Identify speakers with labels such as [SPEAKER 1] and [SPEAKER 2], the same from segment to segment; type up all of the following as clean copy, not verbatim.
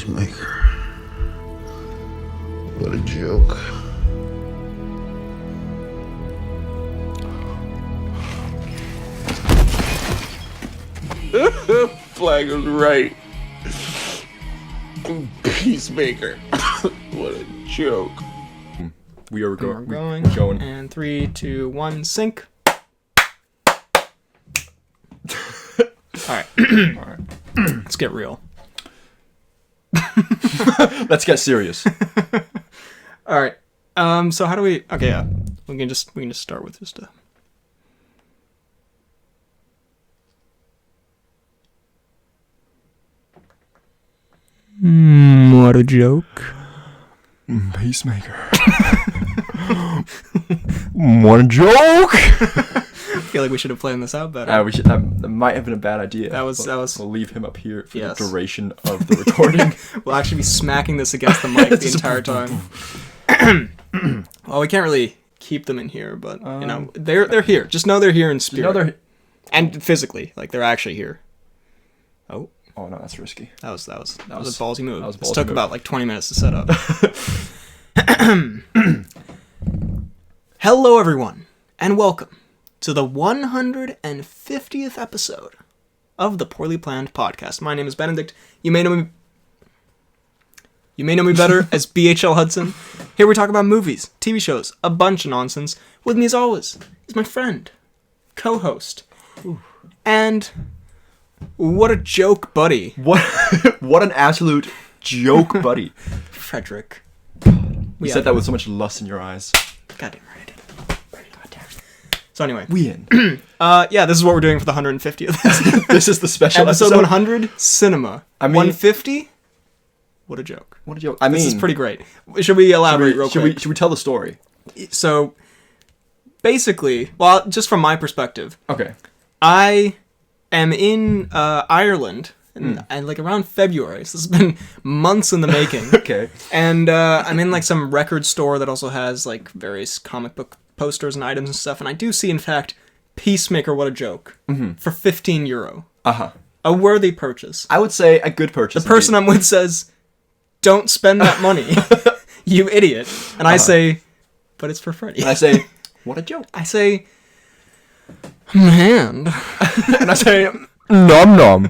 [SPEAKER 1] Peacemaker. What a joke. Flag was right. Peacemaker. What a joke.
[SPEAKER 2] We are
[SPEAKER 3] We're going. And 3, 2, 1, sync. Alright.
[SPEAKER 2] Alright.
[SPEAKER 3] Let's get real.
[SPEAKER 2] Let's get serious.
[SPEAKER 3] Alright. So how do we... Okay, yeah. We can just start with just what a joke.
[SPEAKER 2] Peacemaker. What a joke!
[SPEAKER 3] I feel like we should have planned this out better.
[SPEAKER 2] That might have been a bad idea.
[SPEAKER 3] That was.
[SPEAKER 2] We'll leave him up here for
[SPEAKER 3] Yes.
[SPEAKER 2] the duration of the recording.
[SPEAKER 3] We'll actually be smacking this against the mic the entire time. Well, we can't really keep them in here, but you know they're here. Just know they're here in spirit. And physically, like they're actually here. Oh
[SPEAKER 2] no, that's risky.
[SPEAKER 3] That was a ballsy move.
[SPEAKER 2] This
[SPEAKER 3] took about like 20 minutes to set up. Hello, everyone, and welcome to the 150th episode of the Poorly Planned Podcast. My name is Benedict. You may know me better as BHL Hudson. Here we talk about movies, TV shows, a bunch of nonsense. With me, as always, is my friend, co-host, and what a joke, buddy.
[SPEAKER 2] What an absolute joke, buddy.
[SPEAKER 3] Frederick.
[SPEAKER 2] You said that with so much lust in your eyes.
[SPEAKER 3] Goddamn right. So anyway.
[SPEAKER 2] We in.
[SPEAKER 3] Yeah, this is what we're doing for the 150th.
[SPEAKER 2] This is the special
[SPEAKER 3] episode 100, cinema.
[SPEAKER 2] I mean,
[SPEAKER 3] 150? What a joke.
[SPEAKER 2] What a joke.
[SPEAKER 3] This is pretty great. Should we elaborate real quick?
[SPEAKER 2] Should we tell the story?
[SPEAKER 3] So, basically, well, just from my perspective.
[SPEAKER 2] Okay.
[SPEAKER 3] I am in Ireland, and like around February, so this has been months in the making.
[SPEAKER 2] Okay.
[SPEAKER 3] And I'm in like some record store that also has like various comic book posters and items and stuff, and I do see, in fact, Peacemaker, What a Joke, for €15.
[SPEAKER 2] Uh-huh.
[SPEAKER 3] A worthy purchase.
[SPEAKER 2] I would say a good purchase.
[SPEAKER 3] The person I'm with says, don't spend that money, you idiot. And I say, but it's for Freddy.
[SPEAKER 2] And I say, what a joke.
[SPEAKER 3] I say, man.
[SPEAKER 2] And I say, nom nom.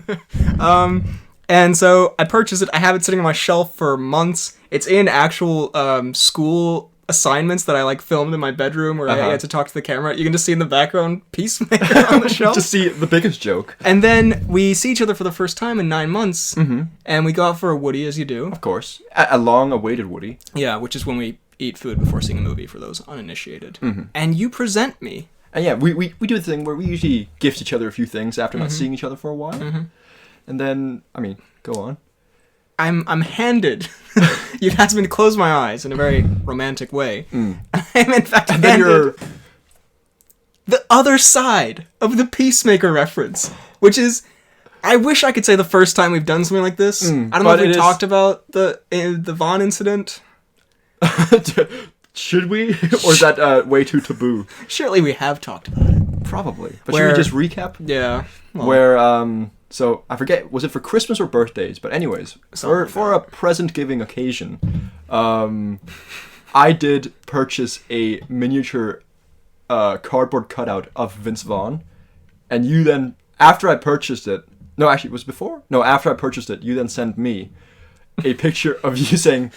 [SPEAKER 3] And so I purchased it. I have it sitting on my shelf for months. It's in actual school assignments that I like filmed in my bedroom where I had to talk to the camera. You can just see in the background Peacemaker on the shelf.
[SPEAKER 2] Just see the biggest joke.
[SPEAKER 3] And then we see each other for the first time in 9 months, and we go out for a Woody, as you do.
[SPEAKER 2] Of course. A long-awaited Woody.
[SPEAKER 3] Yeah, which is when we eat food before seeing a movie for those uninitiated. And you present me.
[SPEAKER 2] And yeah, we do the thing where we usually gift each other a few things after not seeing each other for a while. And then, I mean, go on.
[SPEAKER 3] I'm handed. You've asked me to close my eyes in a very romantic way. I'm in fact handed the other side of the Peacemaker reference, which is, I wish I could say the first time we've done something like this. I don't know if we talked about the Vaughn incident.
[SPEAKER 2] Should we? Or is that way too taboo?
[SPEAKER 3] Surely we have talked about it.
[SPEAKER 2] Probably. But should we just recap?
[SPEAKER 3] Yeah. Well,
[SPEAKER 2] where, so, I forget, was it for Christmas or birthdays? But anyways, for a present-giving occasion, I did purchase a miniature cardboard cutout of Vince Vaughn. And you then, after I purchased it, no, actually, it was before? No, after I purchased it, you then sent me a picture of you saying,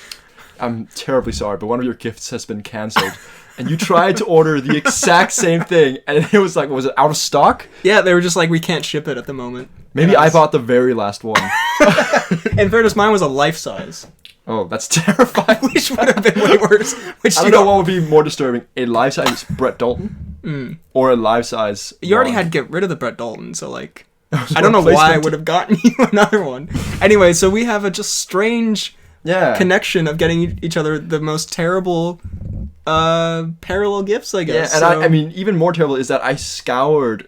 [SPEAKER 2] I'm terribly sorry, but one of your gifts has been cancelled. And you tried to order the exact same thing, and it was like, was it out of stock?
[SPEAKER 3] Yeah, they were just like, we can't ship it at the moment.
[SPEAKER 2] Maybe I bought the very last one.
[SPEAKER 3] In fairness, mine was a life size.
[SPEAKER 2] Oh, that's terrifying.
[SPEAKER 3] Which would have been way worse.
[SPEAKER 2] I don't know what would be more disturbing, a life-size Brett Dalton or a life-size
[SPEAKER 3] You already had to get rid of the Brett Dalton, so like, I don't know why I would have gotten you another one. Anyway, so we have a just strange connection of getting each other the most terrible parallel gifts, I guess.
[SPEAKER 2] Yeah, and I mean, even more terrible is that I scoured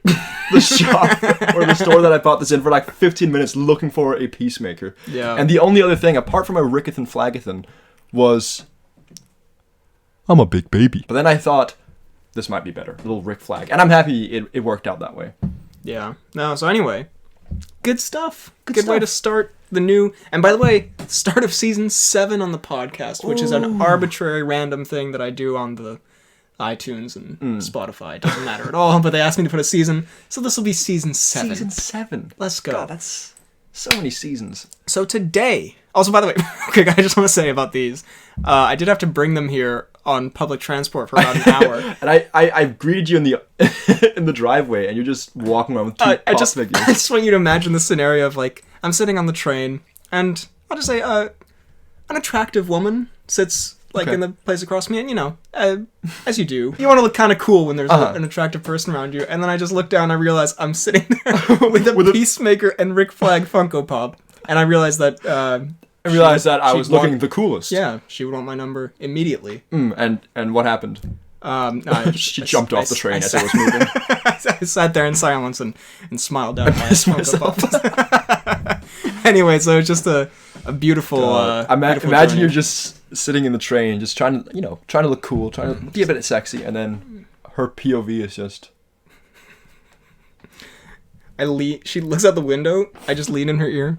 [SPEAKER 2] the shop or the store that I bought this in for like 15 minutes looking for a Peacemaker.
[SPEAKER 3] Yeah.
[SPEAKER 2] And the only other thing, apart from a Rickethan Flagathan, was I'm a big baby. But then I thought, this might be better. A little Rick Flag. And I'm happy it worked out that way.
[SPEAKER 3] Yeah. No, so anyway, Good stuff. Good way to start the new... And by the way, start of season 7 on the podcast, which is an arbitrary random thing that I do on the iTunes and Spotify. It doesn't matter at all, but they asked me to put a season, so this will be season 7.
[SPEAKER 2] Season 7.
[SPEAKER 3] Let's go.
[SPEAKER 2] God, that's so many seasons.
[SPEAKER 3] So today... Also, by the way, okay, I just want to say about these, I did have to bring them here on public transport for about an hour.
[SPEAKER 2] And I greeted you in the in the driveway, and you're just walking around with two
[SPEAKER 3] I
[SPEAKER 2] pop
[SPEAKER 3] just
[SPEAKER 2] figures.
[SPEAKER 3] want you to imagine the scenario of, like, I'm sitting on the train, and I'll just say, an attractive woman sits, like, in the place across from me, and, you know, as you do, you want to look kind of cool when there's an attractive person around you, and then I just look down and I realize I'm sitting there with a Peacemaker and Rick Flag Funko Pop, and I realized that...
[SPEAKER 2] I was looking the coolest.
[SPEAKER 3] Yeah, she would want my number immediately.
[SPEAKER 2] And what happened? She jumped off the train as it was moving.
[SPEAKER 3] I sat there in silence and smiled out my Anyway, so it's just a beautiful.
[SPEAKER 2] Imagine
[SPEAKER 3] journey.
[SPEAKER 2] you're just sitting in the train, just trying to look cool, trying to be a bit sexy, and then her POV is just.
[SPEAKER 3] She looks out the window. I just lean in her ear.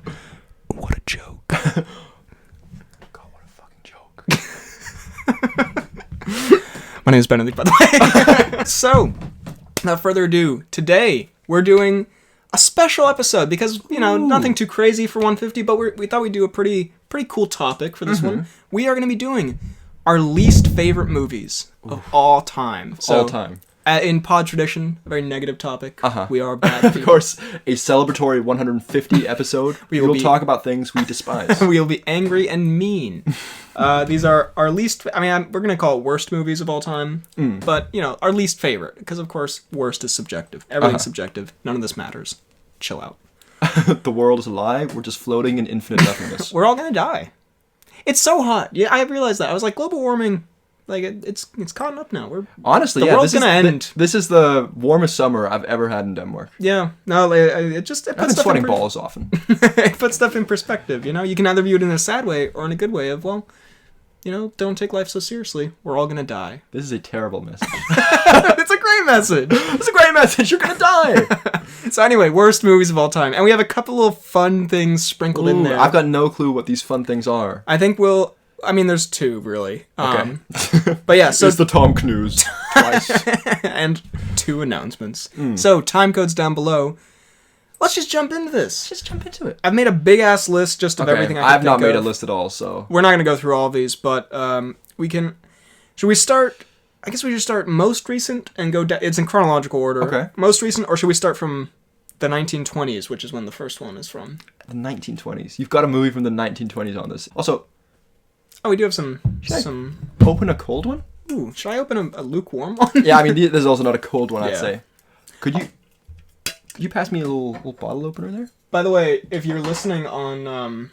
[SPEAKER 3] What a joke.
[SPEAKER 2] God, what a fucking joke.
[SPEAKER 3] My name is Benedict, by the way. So, without further ado, today we're doing a special episode because, you know, nothing too crazy for 150, but we thought we'd do a pretty cool topic for this one. We are going to be doing our least favorite movies of all time. So,
[SPEAKER 2] all time.
[SPEAKER 3] In pod tradition, a very negative topic. We are bad
[SPEAKER 2] Of
[SPEAKER 3] people.
[SPEAKER 2] course, a celebratory 150 episode. We will talk about things we despise.
[SPEAKER 3] We will be angry and mean. These are our least... I mean, we're going to call it worst movies of all time. But, you know, our least favorite. Because, of course, worst is subjective. Everything's subjective. None of this matters. Chill out.
[SPEAKER 2] The world is a lie. We're just floating in infinite nothingness.
[SPEAKER 3] We're all going to die. It's so hot. Yeah, I realized that. I was like, global warming... Like, it's caught up now.
[SPEAKER 2] Honestly,
[SPEAKER 3] the world's gonna end.
[SPEAKER 2] This is the warmest summer I've ever had in Denmark.
[SPEAKER 3] Yeah. No, it puts
[SPEAKER 2] I've been sweating balls often.
[SPEAKER 3] It puts stuff in perspective, you know? You can either view it in a sad way or in a good way of, well, you know, don't take life so seriously. We're all gonna die.
[SPEAKER 2] This is a terrible message.
[SPEAKER 3] It's a great message.
[SPEAKER 2] It's a great message. You're gonna die.
[SPEAKER 3] So anyway, worst movies of all time. And we have a couple of fun things sprinkled in there.
[SPEAKER 2] I've got no clue what these fun things are.
[SPEAKER 3] I think there's 2, really.
[SPEAKER 2] Okay.
[SPEAKER 3] But yeah, so...
[SPEAKER 2] It's the Tom Cnews twice.
[SPEAKER 3] And 2 announcements. So, time code's down below. Let's just jump into this.
[SPEAKER 2] Just jump into it.
[SPEAKER 3] I've made a big-ass list just of everything I can
[SPEAKER 2] I've not
[SPEAKER 3] think
[SPEAKER 2] made
[SPEAKER 3] of.
[SPEAKER 2] a list at all, so...
[SPEAKER 3] We're not going to go through all of these, but we can... Should we start... I guess we should start most recent and go... It's in chronological order.
[SPEAKER 2] Okay.
[SPEAKER 3] Most recent, or should we start from the 1920s, which is when the first one is from?
[SPEAKER 2] The 1920s. You've got a movie from the 1920s on this. Also...
[SPEAKER 3] Oh, we do have some...
[SPEAKER 2] Open a cold one?
[SPEAKER 3] Ooh, should I open a lukewarm one?
[SPEAKER 2] Yeah, I mean, there's also not a cold one, I'd
[SPEAKER 3] Yeah.
[SPEAKER 2] say. Could you pass me a little bottle opener there?
[SPEAKER 3] By the way, if you're listening on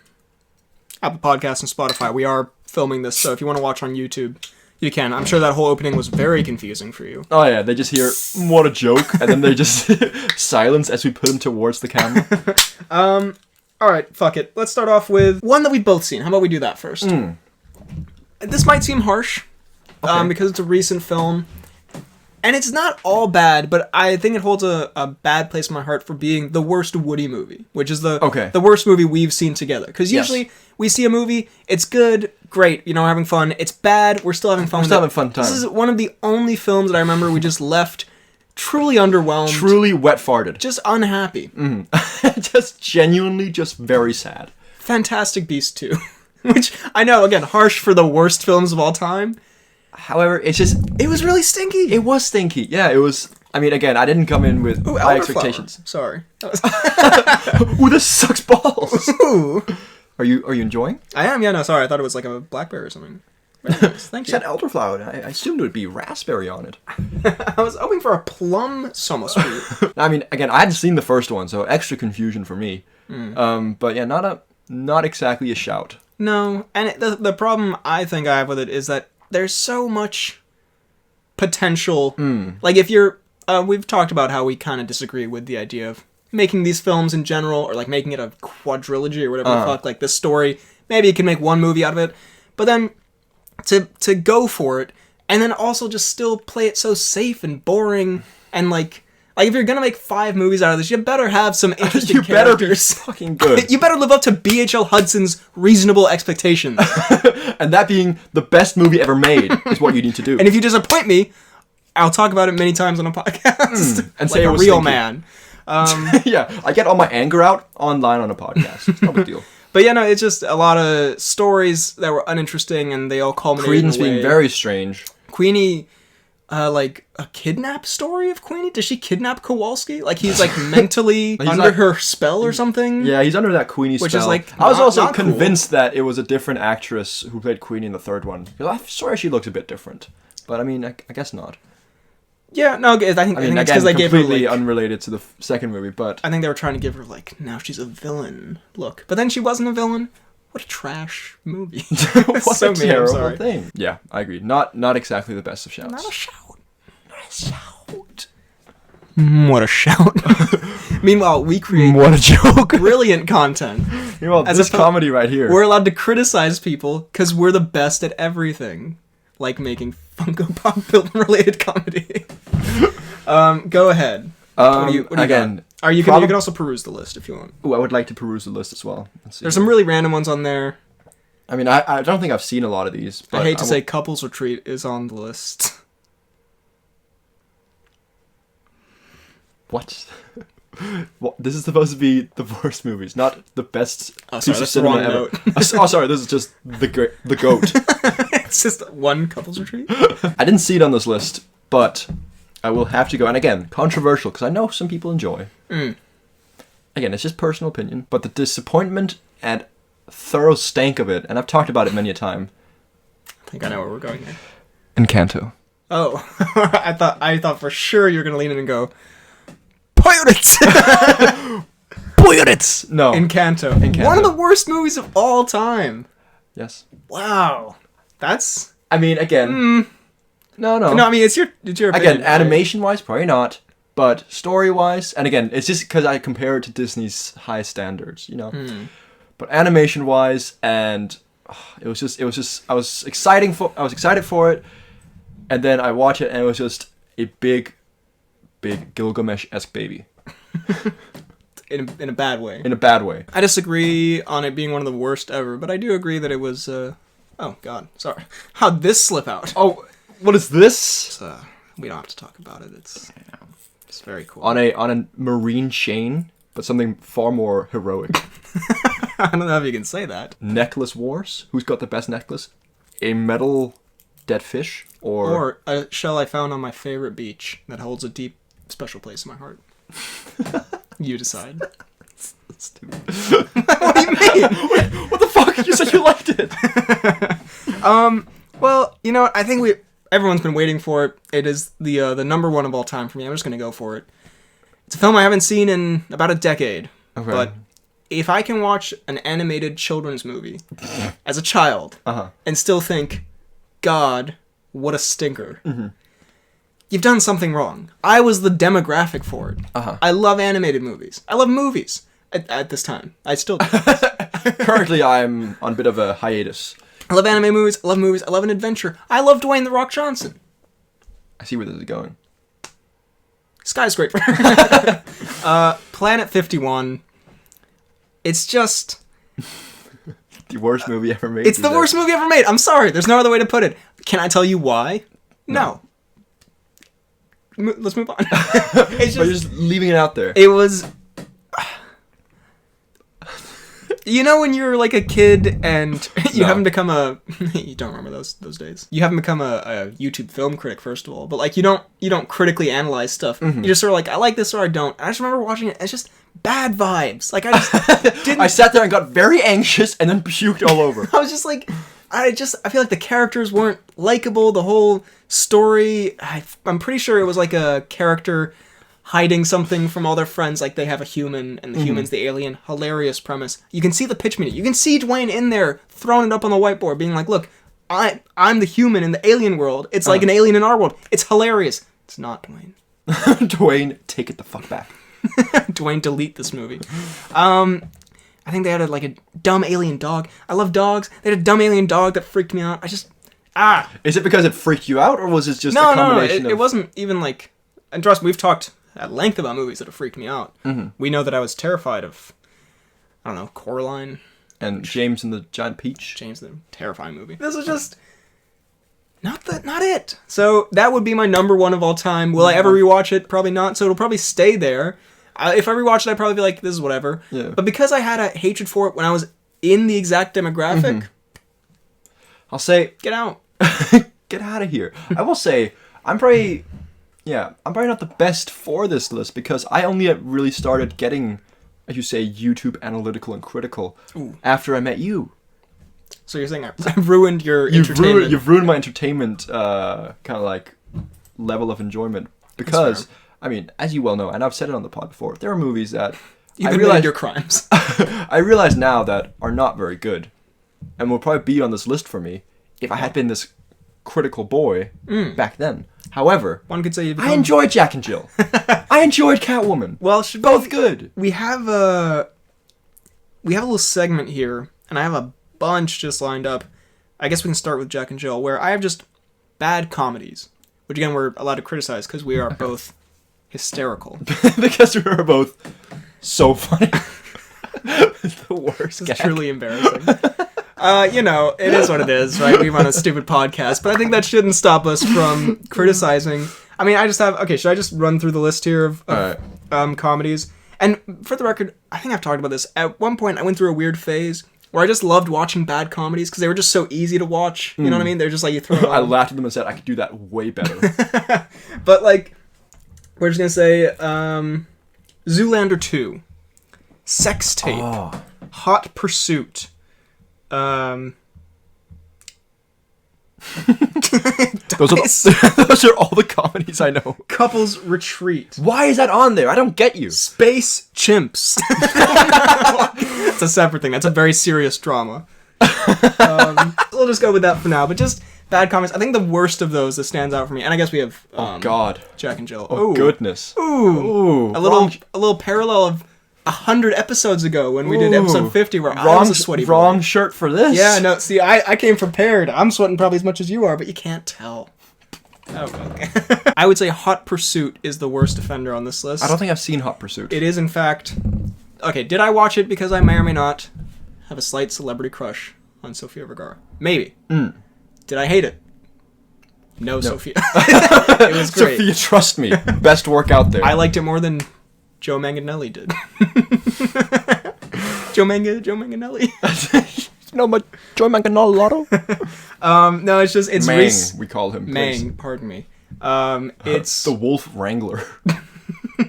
[SPEAKER 3] Apple Podcasts and Spotify, we are filming this, so if you want to watch on YouTube, you can. I'm sure that whole opening was very confusing for you.
[SPEAKER 2] Oh yeah, they just hear, what a joke, and then they just silence as we put them towards the camera.
[SPEAKER 3] Alright, fuck it. Let's start off with one that we've both seen. How about we do that first? This might seem harsh, because it's a recent film. And it's not all bad, but I think it holds a bad place in my heart for being the worst Woody movie, which is the worst movie we've seen together. Because usually we see a movie, it's good, great, you know, we're having fun. It's bad, we're still having fun.
[SPEAKER 2] We're still having fun time.
[SPEAKER 3] This is one of the only films that I remember we just left truly underwhelmed.
[SPEAKER 2] Truly wet farted.
[SPEAKER 3] Just unhappy.
[SPEAKER 2] Just genuinely just very sad.
[SPEAKER 3] Fantastic Beasts 2. Which, I know, again, harsh for the worst films of all time.
[SPEAKER 2] However, it was really stinky. It was stinky. Yeah, it was... I mean, again, I didn't come in with high expectations.
[SPEAKER 3] Sorry.
[SPEAKER 2] Ooh, this sucks balls.
[SPEAKER 3] Ooh.
[SPEAKER 2] Are you enjoying?
[SPEAKER 3] I am, yeah, no, sorry. I thought it was like a blackberry or something. Very nice. Thank
[SPEAKER 2] You
[SPEAKER 3] you.
[SPEAKER 2] said elderflower. I assumed it would be raspberry on it.
[SPEAKER 3] I was hoping for a plum Summer Street.
[SPEAKER 2] I mean, again, I hadn't seen the first one, so extra confusion for me. But yeah, not exactly a shout.
[SPEAKER 3] No, and the problem I think I have with it is that there's so much potential. Like, if you're... we've talked about how we kind of disagree with the idea of making these films in general, or like making it a quadrilogy or whatever the fuck, like this story, maybe you can make one movie out of it, but then to go for it, and then also just still play it so safe and boring, and like, Like, if you're gonna make 5 movies out of this, you better have some interesting
[SPEAKER 2] You better be
[SPEAKER 3] characters.
[SPEAKER 2] fucking good.
[SPEAKER 3] You better live up to B.H.L. Hudson's reasonable expectations.
[SPEAKER 2] And that being the best movie ever made is what you need to do.
[SPEAKER 3] And if you disappoint me, I'll talk about it many times on a podcast.
[SPEAKER 2] And
[SPEAKER 3] like
[SPEAKER 2] say it
[SPEAKER 3] a
[SPEAKER 2] was
[SPEAKER 3] real
[SPEAKER 2] stinky.
[SPEAKER 3] man.
[SPEAKER 2] Yeah, I get all my anger out online on a podcast. It's no big deal.
[SPEAKER 3] But yeah, no, it's just a lot of stories that were uninteresting, and they all culminated
[SPEAKER 2] Credence
[SPEAKER 3] in a way.
[SPEAKER 2] being very strange.
[SPEAKER 3] Queenie, like a kidnap story of Queenie? Does she kidnap Kowalski? Like he's like mentally under
[SPEAKER 2] like-
[SPEAKER 3] her spell or something?
[SPEAKER 2] Yeah, he's under that Queenie
[SPEAKER 3] Which
[SPEAKER 2] spell.
[SPEAKER 3] is, like,
[SPEAKER 2] I was
[SPEAKER 3] not-
[SPEAKER 2] also
[SPEAKER 3] not cool.
[SPEAKER 2] convinced that it was a different actress who played Queenie in the third one. Because I swear she looks a bit different. But I mean, I guess not.
[SPEAKER 3] Yeah, no, I think
[SPEAKER 2] I mean,
[SPEAKER 3] it's
[SPEAKER 2] again,
[SPEAKER 3] because they gave her
[SPEAKER 2] completely
[SPEAKER 3] like,
[SPEAKER 2] unrelated to the second movie, but...
[SPEAKER 3] I think they were trying to give her like, now she's a villain look. But then she wasn't a villain. What a trash movie.
[SPEAKER 2] what
[SPEAKER 3] so
[SPEAKER 2] a
[SPEAKER 3] mean, I'm
[SPEAKER 2] terrible
[SPEAKER 3] sorry.
[SPEAKER 2] thing. Yeah, I agree. Not exactly the best of shouts.
[SPEAKER 3] Not a shout.
[SPEAKER 2] Not a shout.
[SPEAKER 3] What a shout. Meanwhile, we create
[SPEAKER 2] What a joke.
[SPEAKER 3] brilliant content.
[SPEAKER 2] Meanwhile,
[SPEAKER 3] As
[SPEAKER 2] this
[SPEAKER 3] if
[SPEAKER 2] comedy right here.
[SPEAKER 3] We're allowed to criticize people because we're the best at everything. Like making Funko Pop related comedy. Go ahead. What do you
[SPEAKER 2] again,
[SPEAKER 3] got? Are you can also peruse the list if you want.
[SPEAKER 2] Ooh, I would like to peruse the list as well. Let's see.
[SPEAKER 3] There's some really random ones on there.
[SPEAKER 2] I mean, I don't think I've seen a lot of these. But
[SPEAKER 3] I hate to say Couples Retreat is on the list.
[SPEAKER 2] What? What? This is supposed to be the worst movies, not the best
[SPEAKER 3] Oh,
[SPEAKER 2] piece
[SPEAKER 3] sorry,
[SPEAKER 2] of
[SPEAKER 3] that's the
[SPEAKER 2] cinema
[SPEAKER 3] wrong
[SPEAKER 2] ever.
[SPEAKER 3] note.
[SPEAKER 2] Oh, sorry, this is just the goat.
[SPEAKER 3] It's just one Couples Retreat.
[SPEAKER 2] I didn't see it on this list, but I will have to go. And again, controversial, because I know some people enjoy. Again, it's just personal opinion, but the disappointment and thorough stank of it, and I've talked about it many a time.
[SPEAKER 3] I think I know where we're going here.
[SPEAKER 2] Encanto.
[SPEAKER 3] Oh, I thought for sure you were gonna lean in and go, Pirates!
[SPEAKER 2] Pirates! No.
[SPEAKER 3] Encanto.
[SPEAKER 2] Encanto.
[SPEAKER 3] One of the worst movies of all time.
[SPEAKER 2] Yes.
[SPEAKER 3] Wow. That's...
[SPEAKER 2] I mean, again... No.
[SPEAKER 3] No, I mean, it's your opinion.
[SPEAKER 2] Again,
[SPEAKER 3] right?
[SPEAKER 2] animation-wise, probably not. But story-wise, and again, it's just because I compare it to Disney's high standards, you know. But animation-wise, and it was just, I was excited for it, and then I watch it, and it was just a big Gilgamesh-esque baby.
[SPEAKER 3] In a bad way.
[SPEAKER 2] In a bad way.
[SPEAKER 3] I disagree on it being one of the worst ever, but I do agree that it was, oh god, sorry. How'd this slip out?
[SPEAKER 2] Oh, what is this?
[SPEAKER 3] We don't have to talk about it, it's very cool.
[SPEAKER 2] On a marine chain, but something far more heroic.
[SPEAKER 3] I don't know if you can say that.
[SPEAKER 2] Necklace wars? Who's got the best necklace? A metal dead fish?
[SPEAKER 3] Or a shell I found on my favorite beach that holds a deep, special place in my heart. You decide.
[SPEAKER 2] Stupid.
[SPEAKER 3] What do you mean?
[SPEAKER 2] What the fuck? You said you liked it.
[SPEAKER 3] Well, you know what? I think everyone's been waiting for it. It is the number one of all time for me. I'm just gonna go for it. It's a film I haven't seen in about a decade.
[SPEAKER 2] Okay.
[SPEAKER 3] But if I can watch an animated children's movie as a child and still think, God, what a stinker. You've done something wrong. I was the demographic for it. I love animated movies. I love movies at this time. I still do.
[SPEAKER 2] Currently, I'm on a bit of a hiatus.
[SPEAKER 3] I love anime movies. I love movies. I love an adventure. I love Dwayne The Rock Johnson.
[SPEAKER 2] I see where this is going.
[SPEAKER 3] Skyscraper. Planet 51. It's just...
[SPEAKER 2] The worst movie ever made.
[SPEAKER 3] It's the worst movie ever made. I'm sorry. There's no other way to put it. Can I tell you why? No. Let's move on. It's
[SPEAKER 2] But you're just leaving it out there.
[SPEAKER 3] It was... You know when you're like a kid and you haven't become a... You don't remember those days. You haven't become a YouTube film critic, first of all. But like you don't critically analyze stuff. You just sort of like, I like this or I don't. And I just remember watching it. It's just bad vibes. Like I just didn't...
[SPEAKER 2] I sat there and got very anxious and then puked all over.
[SPEAKER 3] I was just like... I feel like the characters weren't likable. The whole story... I'm pretty sure it was like a character... hiding something from all their friends, like they have a human, and the human's the alien. Hilarious premise. You can see the pitch meeting. You can see Dwayne in there, throwing it up on the whiteboard, being like, look, I'm the human in the alien world. It's like an alien in our world. It's hilarious. It's not Dwayne.
[SPEAKER 2] Dwayne, take it the fuck back.
[SPEAKER 3] Dwayne, delete this movie. I think they had a dumb alien dog. I love dogs. They had a dumb alien dog that freaked me out.
[SPEAKER 2] Is it because it freaked you out, or was it just a combination of...
[SPEAKER 3] It wasn't even like... And trust me, we've talked at length about movies that have freaked me out.
[SPEAKER 2] Mm-hmm.
[SPEAKER 3] We know that I was terrified of, I don't know, Coraline.
[SPEAKER 2] And James and the Giant Peach.
[SPEAKER 3] James, the terrifying movie. This is just not it. So that would be my number one of all time. Will I ever rewatch it? Probably not. So it'll probably stay there. If I rewatch it, I'd probably be like, this is whatever.
[SPEAKER 2] Yeah.
[SPEAKER 3] But because I had a hatred for it when I was in the exact demographic,
[SPEAKER 2] I'll say,
[SPEAKER 3] get out.
[SPEAKER 2] get out of here. I will say, I'm probably not the best for this list because I only really started getting, as you say, YouTube analytical and critical after I met you.
[SPEAKER 3] So you're saying I've ruined your entertainment?
[SPEAKER 2] You've ruined my entertainment kind of like level of enjoyment because, I mean, as you well know, and I've said it on the pod before, there are movies that
[SPEAKER 3] You've admitted your crimes.
[SPEAKER 2] I realize now that are not very good and will probably be on this list for me if I had been this critical boy back then. However,
[SPEAKER 3] one could say
[SPEAKER 2] I enjoyed Jack and Jill. I enjoyed Catwoman.
[SPEAKER 3] Well,
[SPEAKER 2] both good.
[SPEAKER 3] We have a little segment here, and I have a bunch just lined up. I guess we can start with Jack and Jill, where I have just bad comedies, which again we're allowed to criticize because we are both hysterical.
[SPEAKER 2] Because we are both so funny. The worst.
[SPEAKER 3] It's truly embarrassing. It is what it is, right? We run a stupid podcast, but I think that shouldn't stop us from criticizing. I mean, I just have... Okay, should I just run through the list here of comedies? And for the record, I think I've talked about this. At one point, I went through a weird phase where I just loved watching bad comedies because they were just so easy to watch. You know what I mean? They're just like, you throw it on.
[SPEAKER 2] I laughed at them and said, I could do that way better.
[SPEAKER 3] But, like, we're just going to say Zoolander 2, Sex Tape, Hot Pursuit, those
[SPEAKER 2] are all the comedies I know.
[SPEAKER 3] Couples Retreat.
[SPEAKER 2] Why is that on there? I don't get you.
[SPEAKER 3] Space Chimps. It's a separate thing. That's a very serious drama. We'll just go with that for now. But just bad comments. I think the worst of those that stands out for me, and I guess we have
[SPEAKER 2] God,
[SPEAKER 3] Jack and Jill.
[SPEAKER 2] Oh goodness.
[SPEAKER 3] Ooh. A little parallel of 100 episodes ago when we did episode 50 where I was a sweaty boy.
[SPEAKER 2] Wrong shirt for this.
[SPEAKER 3] Yeah, no, see, I came prepared. I'm sweating probably as much as you are, but you can't tell. Oh, okay. I would say Hot Pursuit is the worst offender on this list.
[SPEAKER 2] I don't think I've seen Hot Pursuit.
[SPEAKER 3] It is, in fact... Okay, did I watch it because I may or may not have a slight celebrity crush on Sofia Vergara? Maybe. Did I hate it? No. Sophia. It was great.
[SPEAKER 2] Sophia, trust me. Best work out there.
[SPEAKER 3] I liked it more than Joe Manganiello did. Joe Manganiello.
[SPEAKER 2] Joe Manganiello.
[SPEAKER 3] No, it's
[SPEAKER 2] Mang,
[SPEAKER 3] Reese.
[SPEAKER 2] we call him.
[SPEAKER 3] Mang, pardon me. It's
[SPEAKER 2] the Wolf Wrangler.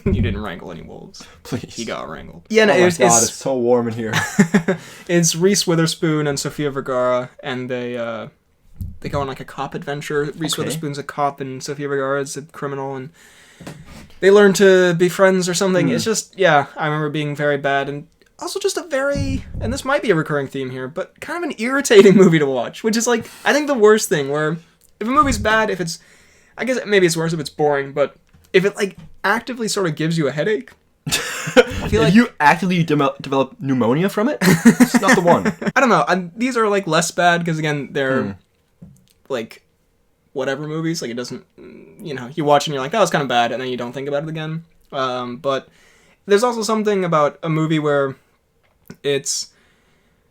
[SPEAKER 3] You didn't wrangle any wolves.
[SPEAKER 2] Please.
[SPEAKER 3] He got wrangled. Yeah, no,
[SPEAKER 2] it's so warm in here.
[SPEAKER 3] It's Reese Witherspoon and Sofia Vergara, and they go on like a cop adventure. Reese Witherspoon's a cop, and Sofia Vergara's a criminal, and they learn to be friends or something. It's just, I remember being very bad, and also just a very, and this might be a recurring theme here, but kind of an irritating movie to watch, which is like, I think the worst thing, where if a movie's bad, if it's, I guess maybe it's worse if it's boring, but if it like actively sort of gives you a headache, I feel like...
[SPEAKER 2] If you actively develop pneumonia from it, it's not the one.
[SPEAKER 3] I don't know. These are like less bad because again, they're like whatever movies. Like it doesn't, you watch and you're like, that was kind of bad, and then you don't think about it again. But there's also something about a movie where it's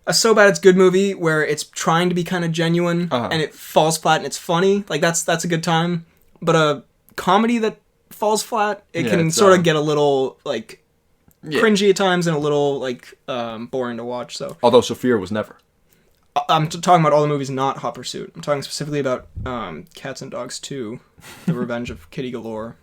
[SPEAKER 3] a so bad it's good movie where it's trying to be kind of genuine and it falls flat and it's funny. Like that's a good time. But a comedy that falls flat, it can sort of get a little like cringy at times and a little like boring to watch. So
[SPEAKER 2] although Sophia was never.
[SPEAKER 3] I'm talking about all the movies not Hot Pursuit. I'm talking specifically about Cats and Dogs 2, The Revenge of Kitty Galore.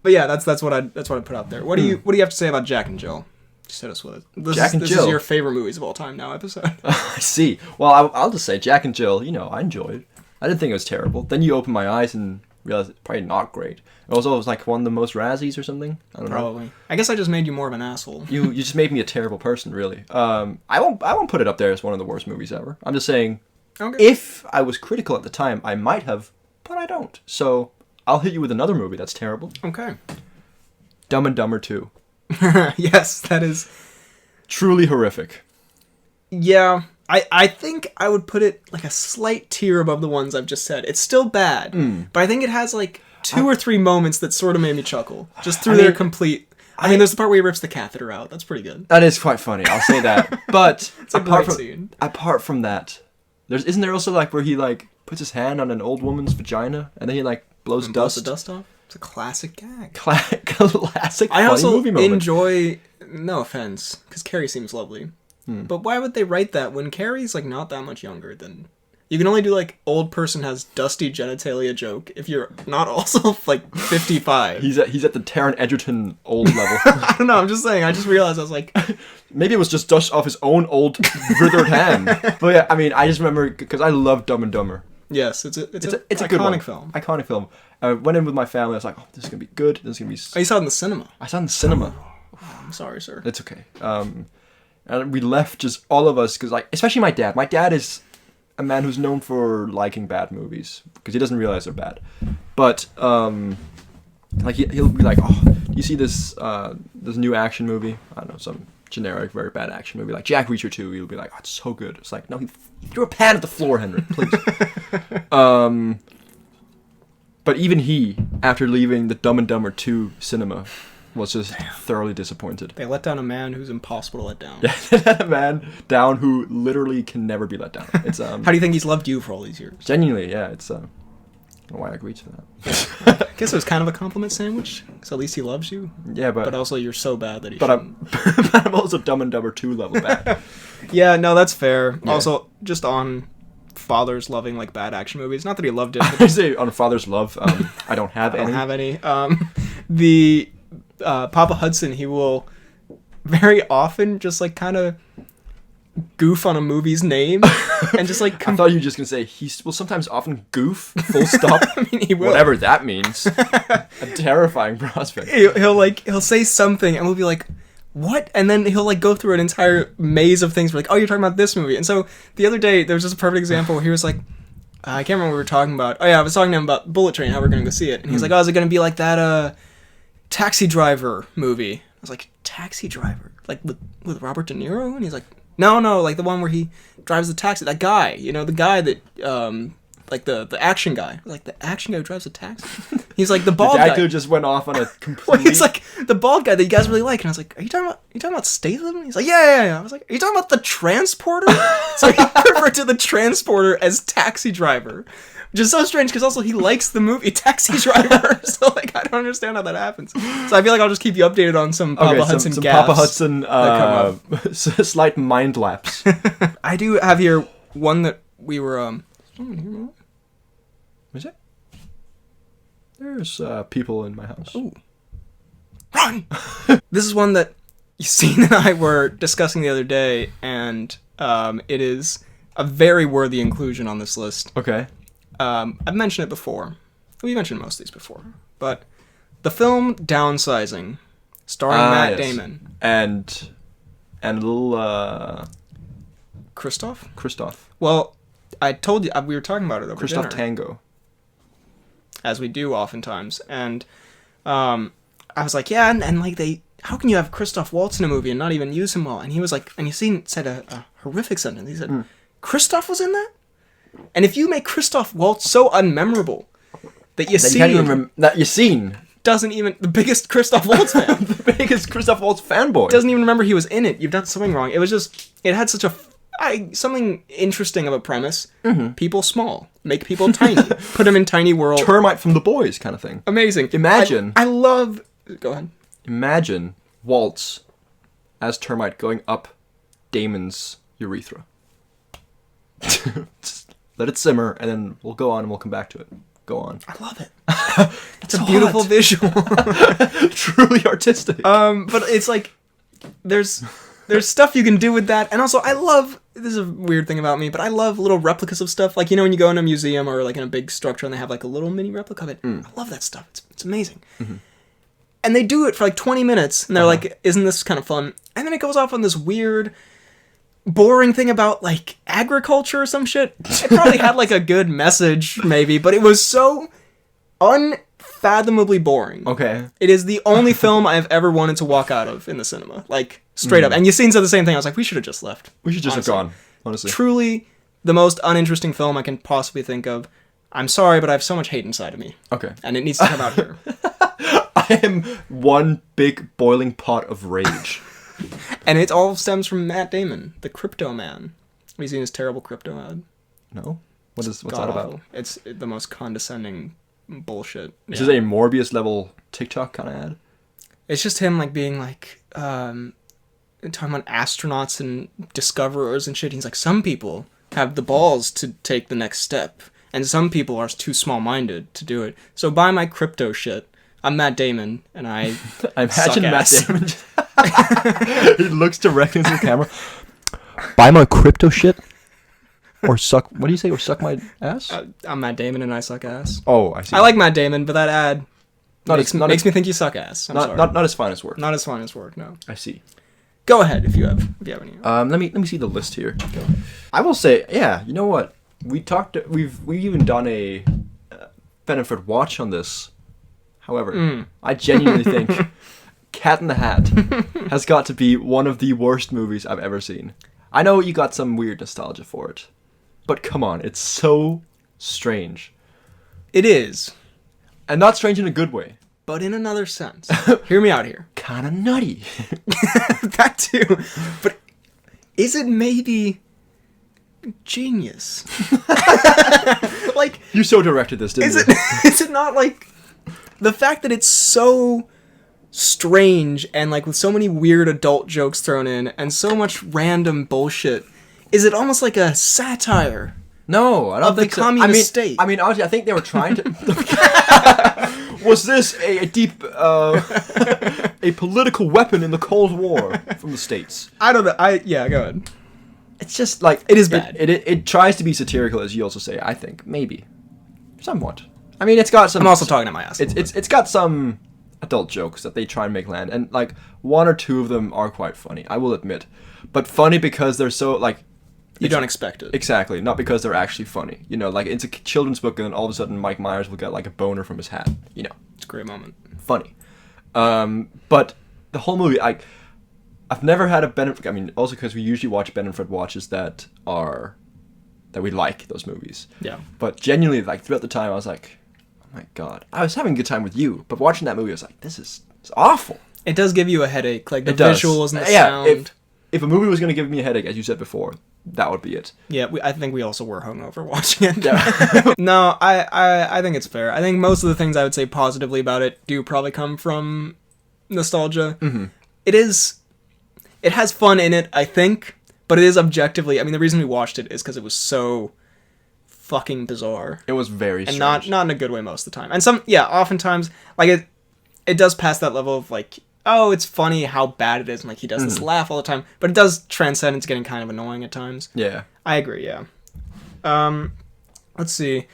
[SPEAKER 3] But yeah, that's what I put out there. What do you have to say about Jack and Jill? Just hit us with it. This is your favorite movies of all time now episode.
[SPEAKER 2] I see. Well, I'll just say Jack and Jill. I enjoyed it. I didn't think it was terrible. Then you open my eyes and realize it's probably not great. It was like one of the most Razzies or something. I don't know.
[SPEAKER 3] Probably. I guess I just made you more of an asshole.
[SPEAKER 2] You just made me a terrible person, really. I won't put it up there as one of the worst movies ever. I'm just saying, if I was critical at the time, I might have, but I don't. So I'll hit you with another movie that's terrible.
[SPEAKER 3] Okay.
[SPEAKER 2] Dumb and Dumber 2.
[SPEAKER 3] Yes, that is
[SPEAKER 2] truly horrific.
[SPEAKER 3] Yeah. I think I would put it like a slight tier above the ones I've just said. It's still bad, but I think it has like 2 or 3 moments that sort of made me chuckle. Just through their complete... I mean, there's the part where he rips the catheter out. That's pretty good.
[SPEAKER 2] That is quite funny. I'll say that. But
[SPEAKER 3] It's a great scene.
[SPEAKER 2] apart from that, isn't there also like where he like puts his hand on an old woman's vagina and then he like blows
[SPEAKER 3] the dust off? It's a classic gag.
[SPEAKER 2] Classic.
[SPEAKER 3] I also
[SPEAKER 2] movie moment.
[SPEAKER 3] enjoy... No offense, because Carrie seems lovely. But why would they write that when Carrie's like not that much younger than... You can only do like old person has dusty genitalia joke if you're not also like 55.
[SPEAKER 2] He's at the Taron Egerton old level.
[SPEAKER 3] I don't know, I'm just saying, I just realized I was like...
[SPEAKER 2] Maybe it was just dust off his own old withered hand. But yeah, I mean, I just remember, because I love Dumb and Dumber.
[SPEAKER 3] Yes, it's a
[SPEAKER 2] good
[SPEAKER 3] iconic film.
[SPEAKER 2] Iconic film. I went in with my family, I was like, oh, this is going to be good, this is going to be...
[SPEAKER 3] Oh, you saw it in the cinema?
[SPEAKER 2] I saw it in the cinema.
[SPEAKER 3] Oh, I'm sorry, sir.
[SPEAKER 2] It's okay. And we left just all of us, because like, especially my dad. My dad is a man who's known for liking bad movies, because he doesn't realize they're bad. But, like, he'll be like, oh, do you see this new action movie? I don't know, some generic, very bad action movie, like Jack Reacher 2. He'll be like, oh, it's so good. It's like, no, he threw a pan at the floor, Henry, please. But even he, after leaving the Dumb and Dumber 2 cinema, was just thoroughly disappointed.
[SPEAKER 3] They let down a man who's impossible to let down.
[SPEAKER 2] Yeah, they let a man down who literally can never be let down. It's
[SPEAKER 3] How do you think he's loved you for all these years?
[SPEAKER 2] Genuinely, yeah. It's I don't know why I agreed to
[SPEAKER 3] that. I guess it was kind of a compliment sandwich, because at least he loves you.
[SPEAKER 2] Yeah, but
[SPEAKER 3] also you're so bad that he.
[SPEAKER 2] But I'm also Dumb and Dumber 2 level bad.
[SPEAKER 3] Yeah, no, that's fair.
[SPEAKER 2] Yeah.
[SPEAKER 3] Also, just on fathers loving like bad action movies. Not that he loved it.
[SPEAKER 2] I say on father's love. I don't have any.
[SPEAKER 3] I don't have any. The Papa Hudson, he will very often just like kind of goof on a movie's name and just like
[SPEAKER 2] I thought you were just gonna say he will sometimes often goof, full stop.
[SPEAKER 3] I mean, he will,
[SPEAKER 2] whatever that means. A terrifying prospect.
[SPEAKER 3] He'll say something and we'll be like, what? And then he'll like go through an entire maze of things. We're like, oh, you're talking about this movie. And so the other day there was just a perfect example where he was like, I can't remember what we were talking about. Oh yeah, I was talking to him about Bullet Train, how we're gonna go see it. And he's like, oh, is it gonna be like that Taxi Driver movie? I was like, Taxi Driver? Like with Robert De Niro? And he's like, no, like the one where he drives the taxi. That guy, the guy that, like the action guy. Like the action guy who drives the taxi. He's like the bald guy.
[SPEAKER 2] The actor just went off on a completely...
[SPEAKER 3] Well, he's like the bald guy that you guys really like. And I was like, are you talking about Statham? He's like, yeah. I was like, are you talking about the Transporter? So he referred to the Transporter as Taxi Driver. Which is so strange because also he likes the movie Taxi Driver. So like I don't understand how that happens. So I feel like I'll just keep you updated on some Papa Hudson
[SPEAKER 2] some
[SPEAKER 3] gaffes
[SPEAKER 2] Papa Hudson slight mind lapse.
[SPEAKER 3] I do have here one that we were
[SPEAKER 2] Is it? There's people in my house.
[SPEAKER 3] Ooh. Run! This is one that Yassine and I were discussing the other day, and it is a very worthy inclusion on this list.
[SPEAKER 2] Okay.
[SPEAKER 3] I've mentioned it before. We mentioned most of these before. But the film Downsizing, starring Matt Damon.
[SPEAKER 2] And little...
[SPEAKER 3] Christoph? Well, I told you, we were talking about it over
[SPEAKER 2] Christoph
[SPEAKER 3] dinner.
[SPEAKER 2] Tango.
[SPEAKER 3] As we do oftentimes. And I was like, yeah, and like how can you have Christoph Waltz in a movie and not even use him well? And he was like, and Yassine said a horrific sentence. He said, Christoph was in that? And if you make Christoph Waltz so unmemorable that
[SPEAKER 2] Yassine
[SPEAKER 3] doesn't even, the biggest Christoph Waltz fan,
[SPEAKER 2] the biggest Christoph Waltz fanboy,
[SPEAKER 3] doesn't even remember he was in it, you've done something wrong. It was just, it had such something interesting of a premise. Mm-hmm. People small, make people tiny, put them in tiny world.
[SPEAKER 2] Termite from The Boys kind of thing.
[SPEAKER 3] Amazing.
[SPEAKER 2] Imagine.
[SPEAKER 3] I love, go ahead.
[SPEAKER 2] Imagine Waltz as Termite going up Damon's urethra. Just let it simmer, and then we'll go on and we'll come back to it. Go on.
[SPEAKER 3] I love it. It's a beautiful visual.
[SPEAKER 2] Truly artistic.
[SPEAKER 3] But it's like, there's stuff you can do with that. And also, I love, this is a weird thing about me, but I love little replicas of stuff. Like, when you go in a museum or like in a big structure and they have like a little mini replica of it. I love that stuff. It's amazing. Mm-hmm. And they do it for like 20 minutes, and they're like, isn't this kind of fun? And then it goes off on this weird, boring thing about like agriculture or some shit. It probably had like a good message maybe, but it was so unfathomably boring.
[SPEAKER 2] Okay.
[SPEAKER 3] It is the only film I've ever wanted to walk out of in the cinema. Like, straight up. And Yassine said the same thing. I was like, we should have just left.
[SPEAKER 2] We should just have gone, honestly.
[SPEAKER 3] Truly the most uninteresting film I can possibly think of. I'm sorry, but I have so much hate inside of me.
[SPEAKER 2] Okay.
[SPEAKER 3] And it needs to come out here.
[SPEAKER 2] I am one big boiling pot of rage.
[SPEAKER 3] And it all stems from Matt Damon, the Crypto Man. Have you seen his terrible crypto ad?
[SPEAKER 2] No? What's that
[SPEAKER 3] God
[SPEAKER 2] about?
[SPEAKER 3] awful. It's the most condescending bullshit.
[SPEAKER 2] Is this a Morbius level TikTok kind of ad?
[SPEAKER 3] It's just him like being like talking about astronauts and discoverers and shit. He's like, some people have the balls to take the next step, and some people are too small-minded to do it. So buy my crypto shit. I'm Matt Damon, and I
[SPEAKER 2] imagine Matt
[SPEAKER 3] ass.
[SPEAKER 2] Damon. He looks directly into the camera. Buy my crypto shit, or suck. What do you say? Or suck my ass?
[SPEAKER 3] I'm Matt Damon, and I suck ass.
[SPEAKER 2] Oh, I see.
[SPEAKER 3] I like Matt Damon, but that ad makes
[SPEAKER 2] not
[SPEAKER 3] me think you suck ass. I'm sorry.
[SPEAKER 2] not his finest work.
[SPEAKER 3] Not his finest work. No.
[SPEAKER 2] I see.
[SPEAKER 3] Go ahead if you have any.
[SPEAKER 2] Let me see the list here. I will say, yeah. You know what? We've even done a benefit watch on this. However, I genuinely think Cat in the Hat has got to be one of the worst movies I've ever seen. I know you got some weird nostalgia for it, but come on, it's so strange.
[SPEAKER 3] It is,
[SPEAKER 2] And not strange in a good way.
[SPEAKER 3] but in another sense. Hear me out here.
[SPEAKER 2] Kinda nutty.
[SPEAKER 3] That too. But is it maybe genius? Like,
[SPEAKER 2] You so directed this, didn't
[SPEAKER 3] is
[SPEAKER 2] you?
[SPEAKER 3] it is it not like the fact that it's so strange and like with so many weird adult jokes thrown in and so much random bullshit, is it almost like a satire?
[SPEAKER 2] No, I don't
[SPEAKER 3] Of the
[SPEAKER 2] think so.
[SPEAKER 3] communist state.
[SPEAKER 2] I mean, honestly, I think they were trying to... Was this a deep... a political weapon in the Cold War from the States?
[SPEAKER 3] I don't know. Yeah, go ahead.
[SPEAKER 2] It's just like...
[SPEAKER 3] It is bad.
[SPEAKER 2] It tries to be satirical, as you also say, I think. Maybe. Somewhat. I mean, it's got some...
[SPEAKER 3] I'm also talking to my ass.
[SPEAKER 2] It's got some adult jokes that they try and make land, and like one or two of them are quite funny, I will admit. But funny because they're so like...
[SPEAKER 3] You don't expect it.
[SPEAKER 2] Exactly, not because they're actually funny. You know, like it's a children's book, and then all of a sudden Mike Myers will get like a boner from his hat. You know,
[SPEAKER 3] It's a great moment.
[SPEAKER 2] funny. But the whole movie, I've never had a benefit. I mean, also because we usually watch Ben and Fred watches that we like those movies.
[SPEAKER 3] Yeah.
[SPEAKER 2] But genuinely, like throughout the time, I was like, oh my god, I was having a good time with you, but watching that movie, I was like, it's awful.
[SPEAKER 3] It does give you a headache, like the
[SPEAKER 2] It does.
[SPEAKER 3] visuals and the
[SPEAKER 2] Yeah,
[SPEAKER 3] sound.
[SPEAKER 2] If a movie was going to give me a headache, as you said before, that would be it.
[SPEAKER 3] Yeah, I think we also were hungover watching it. No, I think it's fair. I think most of the things I would say positively about it do probably come from nostalgia. Mm-hmm. It has fun in it, I think, but it is objectively... I mean, the reason we watched it is because it was so fucking bizarre.
[SPEAKER 2] It was very
[SPEAKER 3] And
[SPEAKER 2] strange.
[SPEAKER 3] not in a good way most of the time. And oftentimes, like, it does pass that level of, like, oh, it's funny how bad it is, and, like, he does this laugh all the time, but it does transcend into getting kind of annoying at times.
[SPEAKER 2] Yeah.
[SPEAKER 3] I agree, yeah. Let's see.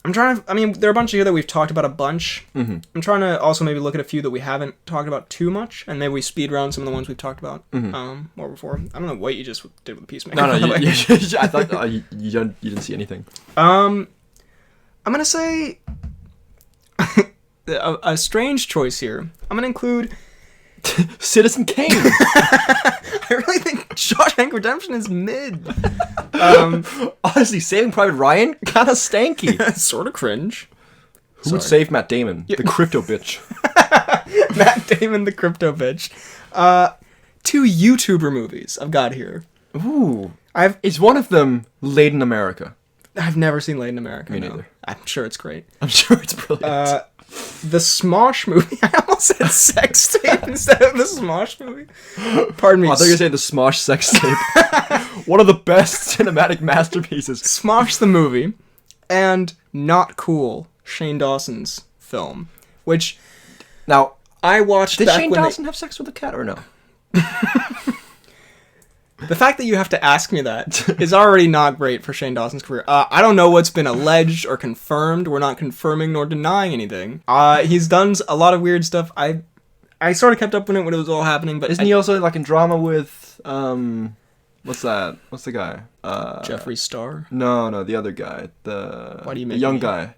[SPEAKER 3] I mean, there are a bunch of here that we've talked about a bunch. Mm-hmm. I'm trying to also maybe look at a few that we haven't talked about too much, and maybe we speed round some of the ones we've talked about more before. I don't know what you just did with the Peacemaker.
[SPEAKER 2] No,
[SPEAKER 3] by the way.
[SPEAKER 2] I thought you didn't see anything.
[SPEAKER 3] I'm gonna say a strange choice here. I'm gonna include
[SPEAKER 2] Citizen Kane.
[SPEAKER 3] I really think Shawshank Redemption is mid.
[SPEAKER 2] Honestly, Saving Private Ryan, kind of stanky.
[SPEAKER 3] Sort of cringe.
[SPEAKER 2] Who would save Matt Damon, the crypto bitch?
[SPEAKER 3] Matt Damon, the crypto bitch. 2 YouTuber movies I've got here.
[SPEAKER 2] Ooh, is one of them Laid in America?
[SPEAKER 3] I've never seen Laid in America.
[SPEAKER 2] Me
[SPEAKER 3] no.
[SPEAKER 2] neither.
[SPEAKER 3] I'm sure it's great.
[SPEAKER 2] I'm sure it's brilliant.
[SPEAKER 3] The Smosh movie. I almost said sex tape instead of the Smosh movie. Pardon me.
[SPEAKER 2] I thought you were going to say the Smosh sex tape. One of the best cinematic masterpieces.
[SPEAKER 3] Smosh the movie, and Not Cool, Shane Dawson's film, which
[SPEAKER 2] Now,
[SPEAKER 3] I watched
[SPEAKER 2] did
[SPEAKER 3] back
[SPEAKER 2] Shane
[SPEAKER 3] when
[SPEAKER 2] Dawson have sex with a cat or no?
[SPEAKER 3] The fact that you have to ask me that is already not great for Shane Dawson's career. I don't know what's been alleged or confirmed. We're not confirming nor denying anything. He's done a lot of weird stuff. I sort of kept up with it when it was all happening, but
[SPEAKER 2] Isn't he also like in drama with what's that? What's the guy?
[SPEAKER 3] Jeffree Star?
[SPEAKER 2] No, the other guy.
[SPEAKER 3] Why do you
[SPEAKER 2] the
[SPEAKER 3] make
[SPEAKER 2] young
[SPEAKER 3] me-
[SPEAKER 2] guy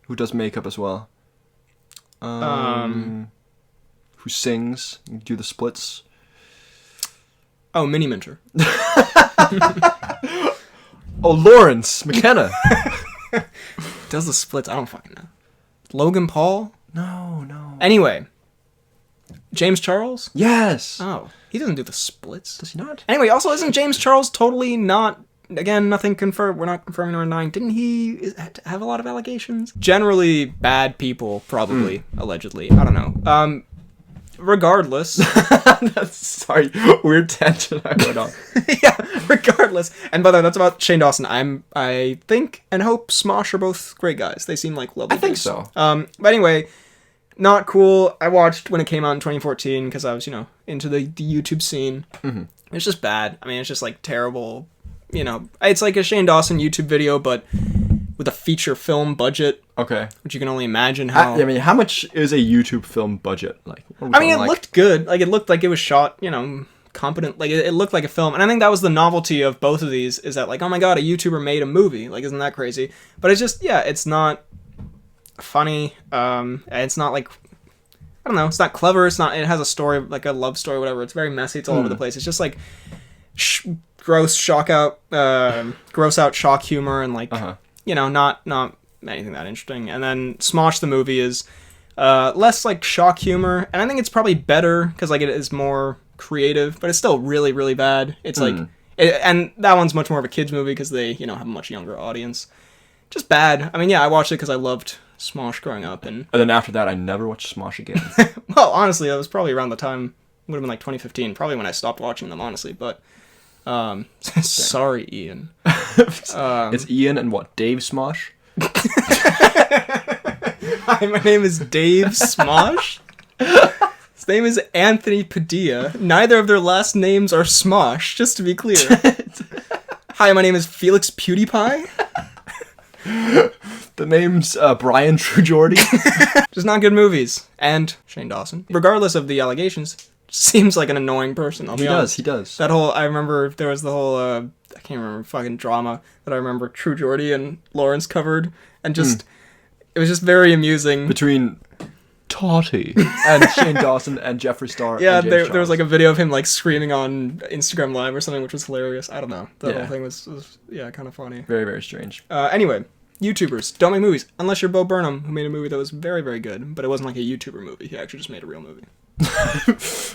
[SPEAKER 2] who does makeup as well. Who sings, do the splits.
[SPEAKER 3] Oh, Mini Minter.
[SPEAKER 2] Oh, Lawrence McKenna.
[SPEAKER 3] Does the splits? I don't fucking know. Logan Paul?
[SPEAKER 2] No.
[SPEAKER 3] Anyway. James Charles?
[SPEAKER 2] Yes.
[SPEAKER 3] Oh, he doesn't do the splits.
[SPEAKER 2] Does he not?
[SPEAKER 3] Anyway, also, isn't James Charles totally not... Again, nothing confirmed. We're not confirming or denying. Didn't he have a lot of allegations? Generally bad people, probably, allegedly. I don't know. Regardless.
[SPEAKER 2] Sorry, weird tangent I went on.
[SPEAKER 3] Yeah, regardless. And by the way, that's about Shane Dawson. I think and hope Smosh are both great guys. They seem like lovely
[SPEAKER 2] I think
[SPEAKER 3] dudes.
[SPEAKER 2] so.
[SPEAKER 3] But anyway, not cool. I watched when it came out in 2014 because I was, into the YouTube scene. Mm-hmm. It's just bad. I mean, it's just like terrible. It's like a Shane Dawson YouTube video, but with a feature film budget.
[SPEAKER 2] Okay.
[SPEAKER 3] Which you can only imagine how...
[SPEAKER 2] I mean, how much is a YouTube film budget? Like,
[SPEAKER 3] it looked good. Like, it looked like it was shot, competent. Like, it looked like a film. And I think that was the novelty of both of these, is that, like, oh my god, a YouTuber made a movie. Like, isn't that crazy? But it's just, it's not funny. It's not, like... I don't know. It's not clever. It has a story, like a love story, whatever. It's very messy. It's all over the place. It's just, like... gross out shock humor and like not anything that interesting. And then Smosh the movie is less like shock humor, and I think it's probably better because like it is more creative, but it's still really really bad. It's like and that one's much more of a kids movie because they have a much younger audience. Just bad. I mean, I watched it because I loved Smosh growing up, and
[SPEAKER 2] then after that I never watched Smosh again.
[SPEAKER 3] Well, honestly, that was probably around the time, would have been like 2015, probably when I stopped watching them, honestly. But sorry, Ian.
[SPEAKER 2] It's Ian and what? Dave Smosh?
[SPEAKER 3] Hi, my name is Dave Smosh. His name is Anthony Padilla. Neither of their last names are Smosh, just to be clear. Hi, my name is Felix PewDiePie.
[SPEAKER 2] The name's Brian True Jordy.
[SPEAKER 3] Just not good movies. And Shane Dawson. Regardless of the allegations, seems like an annoying person, I'll be honest.
[SPEAKER 2] He does.
[SPEAKER 3] That whole, I remember there was the whole, I can't remember, fucking drama that I remember True Jordy and Lawrence covered, and just, it was just very amusing.
[SPEAKER 2] Between Totty and Shane Dawson and Jeffree Star.
[SPEAKER 3] Yeah,
[SPEAKER 2] and
[SPEAKER 3] there was like a video of him like screaming on Instagram Live or something, which was hilarious. I don't know. The whole thing was kind of funny.
[SPEAKER 2] Very, very strange.
[SPEAKER 3] Anyway, YouTubers, don't make movies. Unless you're Bo Burnham, who made a movie that was very, very good, but it wasn't like a YouTuber movie. He actually just made a real movie.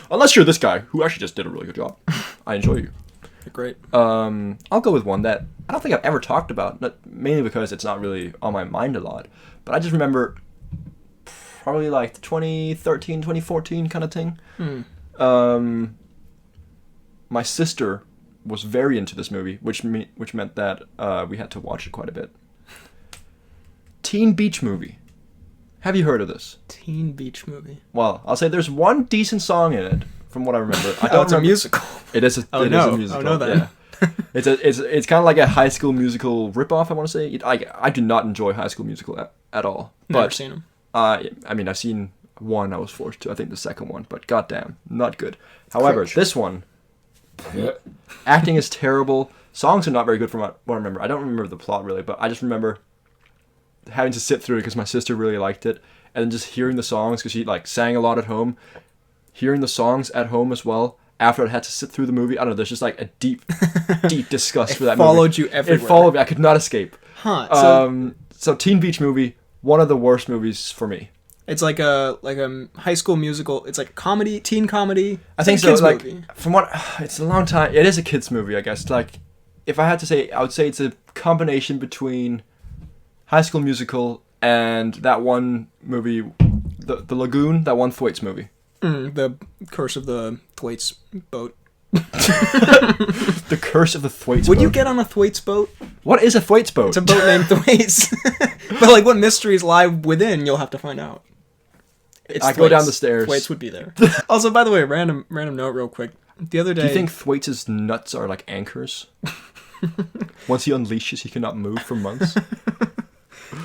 [SPEAKER 2] Unless you're this guy, who actually just did a really good job. I enjoy you.
[SPEAKER 3] You're great.
[SPEAKER 2] I'll go with one that I don't think I've ever talked about, mainly because it's not really on my mind a lot. But I just remember probably like 2013, 2014 kind of thing. My sister was very into this movie, which meant that we had to watch it quite a bit. Teen Beach Movie. Have you heard of this?
[SPEAKER 3] Teen Beach Movie.
[SPEAKER 2] Well, I'll say there's one decent song in it, from what I remember.
[SPEAKER 3] It's a musical.
[SPEAKER 2] It is. Is a musical.
[SPEAKER 3] Oh no, then.
[SPEAKER 2] Yeah. It's kind of like a High School Musical ripoff. I want to say. I do not enjoy High School Musical at all.
[SPEAKER 3] Never seen them.
[SPEAKER 2] I mean, I've seen one. I was forced to. I think the second one, but goddamn, not good. However, this one, acting is terrible. Songs are not very good from what I remember. I don't remember the plot really, but I just remember having to sit through it because my sister really liked it, and then just hearing the songs because she like sang a lot at home, hearing the songs at home as well. After I had to sit through the movie, I don't know. There's just like a deep disgust for that movie.
[SPEAKER 3] It followed you everywhere.
[SPEAKER 2] It followed me. I could not escape.
[SPEAKER 3] Huh.
[SPEAKER 2] So Teen Beach Movie, one of the worst movies for me.
[SPEAKER 3] It's like a High School Musical. It's like a comedy, teen comedy.
[SPEAKER 2] I think
[SPEAKER 3] so. Kids
[SPEAKER 2] Like
[SPEAKER 3] movie.
[SPEAKER 2] from what it's a long time. It is a kids movie, I guess. Like if I had to say, I would say it's a combination between High School Musical and that one movie, the Lagoon, that one Thwaites movie.
[SPEAKER 3] The Curse of the Thwaites boat.
[SPEAKER 2] The Curse of the Thwaites boat.
[SPEAKER 3] Would you get on a Thwaites boat?
[SPEAKER 2] What is a Thwaites boat?
[SPEAKER 3] It's a boat named Thwaites. But like what mysteries lie within, you'll have to find out.
[SPEAKER 2] I go down the stairs.
[SPEAKER 3] Thwaites would be there. Also, by the way, random note real quick. The other day...
[SPEAKER 2] Do you think Thwaites' nuts are like anchors? Once he unleashes, he cannot move for months.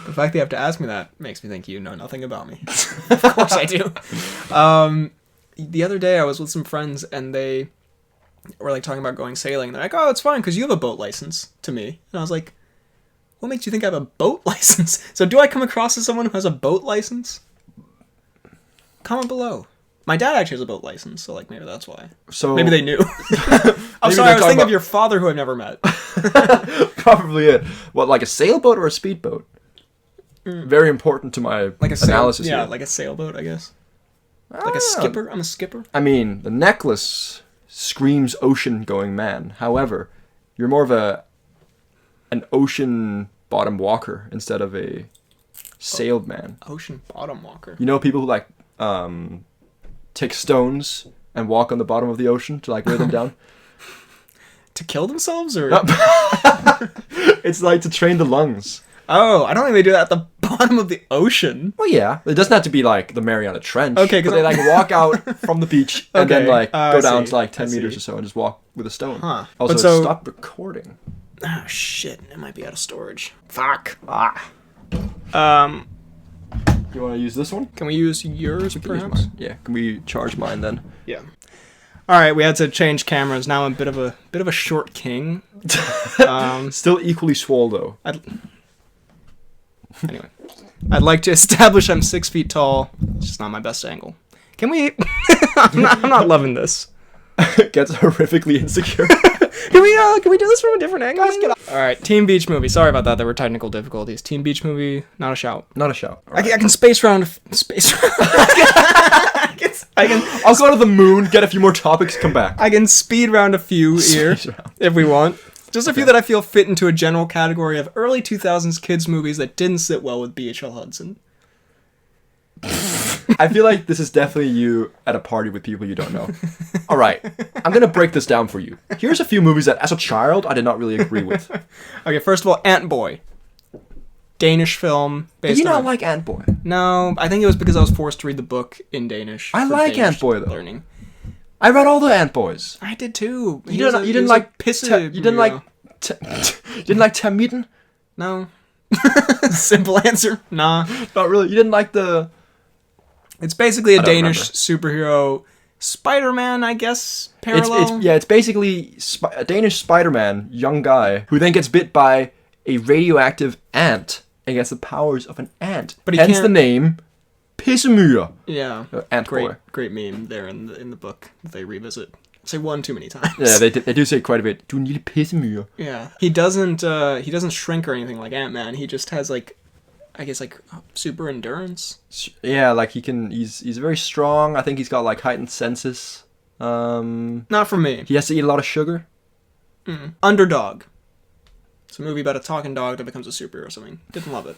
[SPEAKER 3] The fact that you have to ask me that makes me think you know nothing about me. Of course I do. The other day I was with some friends and they were like talking about going sailing. They're like, "Oh, it's fine because you have a boat license." To me, and I was like, "What makes you think I have a boat license?" So do I come across as someone who has a boat license? Comment below. My dad actually has a boat license, so like maybe that's why.
[SPEAKER 2] So
[SPEAKER 3] Maybe they knew. I'm
[SPEAKER 2] Maybe
[SPEAKER 3] sorry, I
[SPEAKER 2] they're
[SPEAKER 3] was
[SPEAKER 2] talking
[SPEAKER 3] thinking of
[SPEAKER 2] about-
[SPEAKER 3] your father who I've never met.
[SPEAKER 2] probably it. What, like a sailboat or a speedboat? Very important to my
[SPEAKER 3] Like a
[SPEAKER 2] analysis
[SPEAKER 3] yeah,
[SPEAKER 2] here.
[SPEAKER 3] like a sailboat, I guess. Like
[SPEAKER 2] Ah.
[SPEAKER 3] a skipper. I'm a skipper.
[SPEAKER 2] I mean, the necklace screams ocean-going man. However, you're more of an ocean bottom walker instead of a sailed man.
[SPEAKER 3] Ocean bottom walker.
[SPEAKER 2] You know people who like take stones and walk on the bottom of the ocean to like weigh them down?
[SPEAKER 3] To kill themselves, or
[SPEAKER 2] It's like to train the lungs.
[SPEAKER 3] oh, I don't think they do that at the bottom of the ocean.
[SPEAKER 2] Well, yeah. It doesn't have to be like the Mariana Trench.
[SPEAKER 3] Okay, 'cause
[SPEAKER 2] but they like walk out from the beach and then
[SPEAKER 3] Okay,
[SPEAKER 2] like
[SPEAKER 3] I
[SPEAKER 2] go down
[SPEAKER 3] see,
[SPEAKER 2] to like
[SPEAKER 3] I
[SPEAKER 2] 10 meters
[SPEAKER 3] see.
[SPEAKER 2] or so and just walk with a stone.
[SPEAKER 3] Huh.
[SPEAKER 2] Also,
[SPEAKER 3] But so-
[SPEAKER 2] stop recording.
[SPEAKER 3] Oh shit! It might be out of storage. Fuck.
[SPEAKER 2] You want to use this one?
[SPEAKER 3] Can we use yours,
[SPEAKER 2] Use
[SPEAKER 3] perhaps?
[SPEAKER 2] mine. Yeah. Can we charge mine then?
[SPEAKER 3] Yeah. All right, we had to change cameras. Now I'm a bit of a short king.
[SPEAKER 2] Still equally swole though.
[SPEAKER 3] Anyway, I'd like to establish I'm 6 feet tall. It's just not my best angle. Can we? I'm not loving this.
[SPEAKER 2] Gets horrifically insecure.
[SPEAKER 3] Can we do this from a different angle? All right, Teen Beach Movie. Sorry about that. There were technical difficulties. Teen Beach Movie. Not a shout.
[SPEAKER 2] Not a shout. All
[SPEAKER 3] I
[SPEAKER 2] right.
[SPEAKER 3] can space round. Space. I can.
[SPEAKER 2] I'll go to the moon, get a few more topics, come back.
[SPEAKER 3] I can speed round a few here
[SPEAKER 2] Space round.
[SPEAKER 3] if we want. Just a few that I feel fit into a general category of early 2000s kids movies that didn't sit well with BHL Hudson.
[SPEAKER 2] I feel like this is definitely you at a party with people you don't know. All right, I'm gonna break this down for you. Here's a few movies that, as a child, I did not really agree with.
[SPEAKER 3] Okay, first of all, Ant Boy. Danish film.
[SPEAKER 2] Did
[SPEAKER 3] Based
[SPEAKER 2] you
[SPEAKER 3] on
[SPEAKER 2] not like Ant Boy?
[SPEAKER 3] No, I think it was because I was forced to read the book in Danish.
[SPEAKER 2] I
[SPEAKER 3] for
[SPEAKER 2] like
[SPEAKER 3] Danish
[SPEAKER 2] Ant Boy, though.
[SPEAKER 3] Learning.
[SPEAKER 2] I read all the Ant Boys.
[SPEAKER 3] I did too.
[SPEAKER 2] You didn't like
[SPEAKER 3] pissy.
[SPEAKER 2] you didn't like you didn't like Tamitten?
[SPEAKER 3] No. Simple answer. Nah.
[SPEAKER 2] Not really. You didn't like the.
[SPEAKER 3] It's basically a
[SPEAKER 2] I don't
[SPEAKER 3] Danish superhero Spider-Man, I guess. Parallel.
[SPEAKER 2] It's basically a Danish Spider-Man, young guy, who then gets bit by a radioactive ant and gets the powers of an ant.
[SPEAKER 3] But he
[SPEAKER 2] hence
[SPEAKER 3] can't-
[SPEAKER 2] the name Pissemyr.
[SPEAKER 3] Yeah.
[SPEAKER 2] Ant Boy.
[SPEAKER 3] Great meme there in the book that they revisit. Say one too many times.
[SPEAKER 2] Yeah, they do say quite a bit. Du lille Pissemyr.
[SPEAKER 3] Yeah. He doesn't shrink or anything like Ant-Man. He just has like super endurance.
[SPEAKER 2] Yeah, like he's very strong. I think he's got like heightened senses.
[SPEAKER 3] Not for me.
[SPEAKER 2] He has to eat a lot of sugar.
[SPEAKER 3] Underdog. It's a movie about a talking dog that becomes a superhero or something. Didn't love it.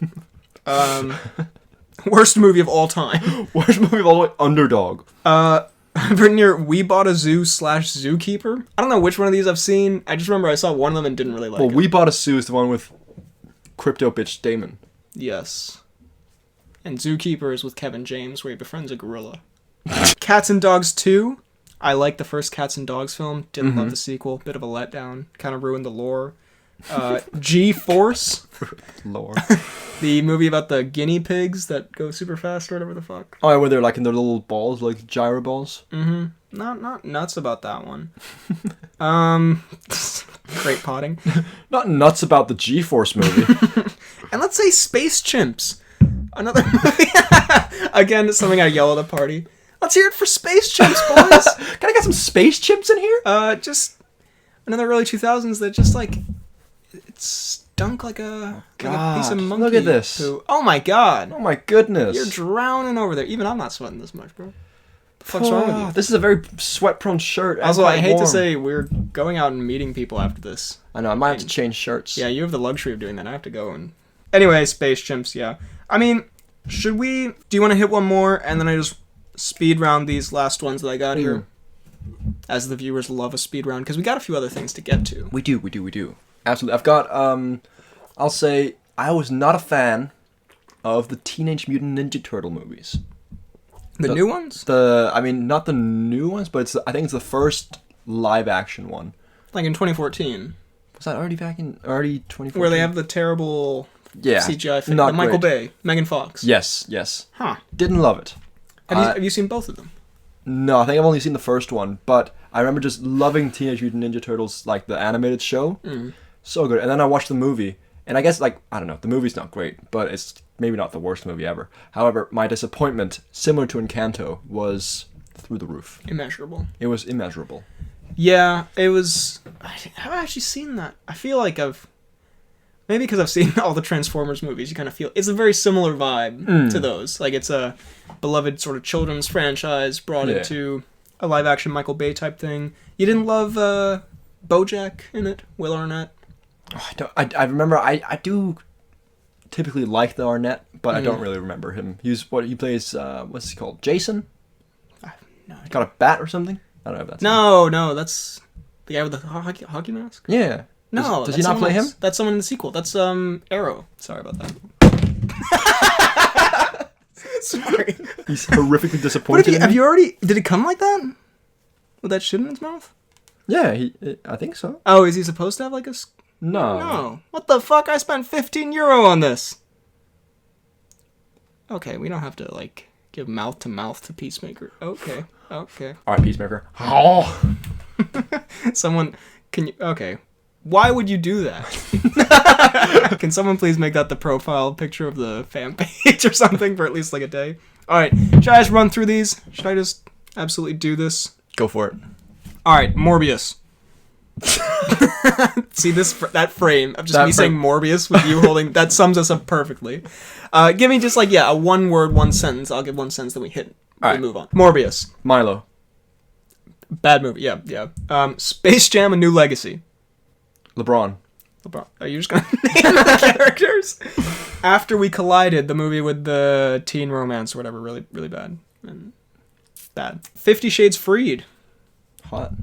[SPEAKER 3] Worst movie of all time.
[SPEAKER 2] Worst movie of all the way, Underdog.
[SPEAKER 3] I've written here, We Bought a Zoo / Zookeeper. I don't know which one of these I've seen. I just remember I saw one of them and didn't really like
[SPEAKER 2] Well,
[SPEAKER 3] it.
[SPEAKER 2] We Bought a Zoo is the one with crypto bitch Damon.
[SPEAKER 3] Yes. And Zookeeper is with Kevin James, where he befriends a gorilla. Cats and Dogs 2. I liked the first Cats and Dogs film. Didn't love the sequel. Bit of a letdown. Kind of ruined the lore. G-Force.
[SPEAKER 2] Lord.
[SPEAKER 3] The movie about the guinea pigs that go super fast or whatever the fuck.
[SPEAKER 2] Oh, where they're like in their little balls, like gyro balls.
[SPEAKER 3] Not nuts about that one. Great potting.
[SPEAKER 2] Not nuts about the G-Force movie.
[SPEAKER 3] And let's say Space Chimps. Another movie. Again, something I yell at a party. Let's hear it for Space Chimps, boys.
[SPEAKER 2] Can I get some space chimps in here?
[SPEAKER 3] Just another early 2000s that just like it stunk like a piece of
[SPEAKER 2] God,
[SPEAKER 3] monkey
[SPEAKER 2] look at this.
[SPEAKER 3] poo. Oh my god.
[SPEAKER 2] Oh my goodness.
[SPEAKER 3] You're drowning over there. Even I'm not sweating this much, bro. The fuck's wrong with you?
[SPEAKER 2] This is a very sweat-prone shirt. and
[SPEAKER 3] Also, I
[SPEAKER 2] quite
[SPEAKER 3] hate to
[SPEAKER 2] warm.
[SPEAKER 3] say we're going out and meeting people after this.
[SPEAKER 2] I know, I might have to change shirts.
[SPEAKER 3] Yeah, you have the luxury of doing that. I have to go and... Anyway, Space Chimps, yeah. I mean, should we... Do you want to hit one more, and then I just speed round these last ones that I got here? As the viewers love a speed round, because we got a few other things to get to.
[SPEAKER 2] We do. Absolutely. I've got, I'll say, I was not a fan of the Teenage Mutant Ninja Turtle movies.
[SPEAKER 3] The new ones?
[SPEAKER 2] I mean, not the new ones, but I think it's the first live-action one.
[SPEAKER 3] Like in 2014.
[SPEAKER 2] Was that already back in early 2014?
[SPEAKER 3] Where they have the terrible CGI thing.
[SPEAKER 2] not
[SPEAKER 3] The Michael
[SPEAKER 2] great.
[SPEAKER 3] Bay, Megan Fox.
[SPEAKER 2] Yes.
[SPEAKER 3] Huh.
[SPEAKER 2] Didn't love it.
[SPEAKER 3] Have you seen both of them?
[SPEAKER 2] No, I think I've only seen the first one, but I remember just loving Teenage Mutant Ninja Turtles, like the animated show. So good. And then I watched the movie, and I guess, like, I don't know, the movie's not great, but it's maybe not the worst movie ever. However, my disappointment, similar to Encanto, was through the roof.
[SPEAKER 3] Immeasurable.
[SPEAKER 2] It was immeasurable.
[SPEAKER 3] Yeah, it was. Have I actually seen that? I feel like maybe because I've seen all the Transformers movies, you kind of feel it's a very similar vibe to those. Like, it's a beloved sort of children's franchise brought into a live-action Michael Bay type thing. You didn't love BoJack in it, Will Arnett?
[SPEAKER 2] Oh, I remember. I do typically like the Arnett, but I don't really remember him. He plays. What's he called? Jason.
[SPEAKER 3] No,
[SPEAKER 2] Got a bat or something? I don't know if that's
[SPEAKER 3] no, that's the guy with the hockey mask.
[SPEAKER 2] Yeah.
[SPEAKER 3] No,
[SPEAKER 2] does he not play him?
[SPEAKER 3] That's someone in the sequel. That's Arrow. Sorry about that. Sorry.
[SPEAKER 2] He's horrifically disappointed.
[SPEAKER 3] Have you already? Did it come like that? With that shit in his mouth?
[SPEAKER 2] Yeah, I think so.
[SPEAKER 3] Oh, is he supposed to have like a?
[SPEAKER 2] No.
[SPEAKER 3] No. What the fuck? I spent €15 on this. Okay, we don't have to like give mouth to Peacemaker. Okay.
[SPEAKER 2] All right, Peacemaker. Oh.
[SPEAKER 3] Someone, can you? Okay. Why would you do that? Can someone please make that the profile picture of the fan page or something for at least like a day? All right. Should I just run through these? Should I just absolutely do this?
[SPEAKER 2] Go for it.
[SPEAKER 3] All right. Morbius. See that frame of just me saying Morbius with you holding that sums us up perfectly. Give me just like a one word, one sentence. I'll give one sentence, then we move on. Morbius.
[SPEAKER 2] Milo.
[SPEAKER 3] Bad movie. Yeah. Space Jam: A New Legacy.
[SPEAKER 2] LeBron.
[SPEAKER 3] Are you just gonna name the characters? After We Collided, the movie with the teen romance or whatever, really, really bad. And bad. 50 Shades Freed.
[SPEAKER 2] Hot.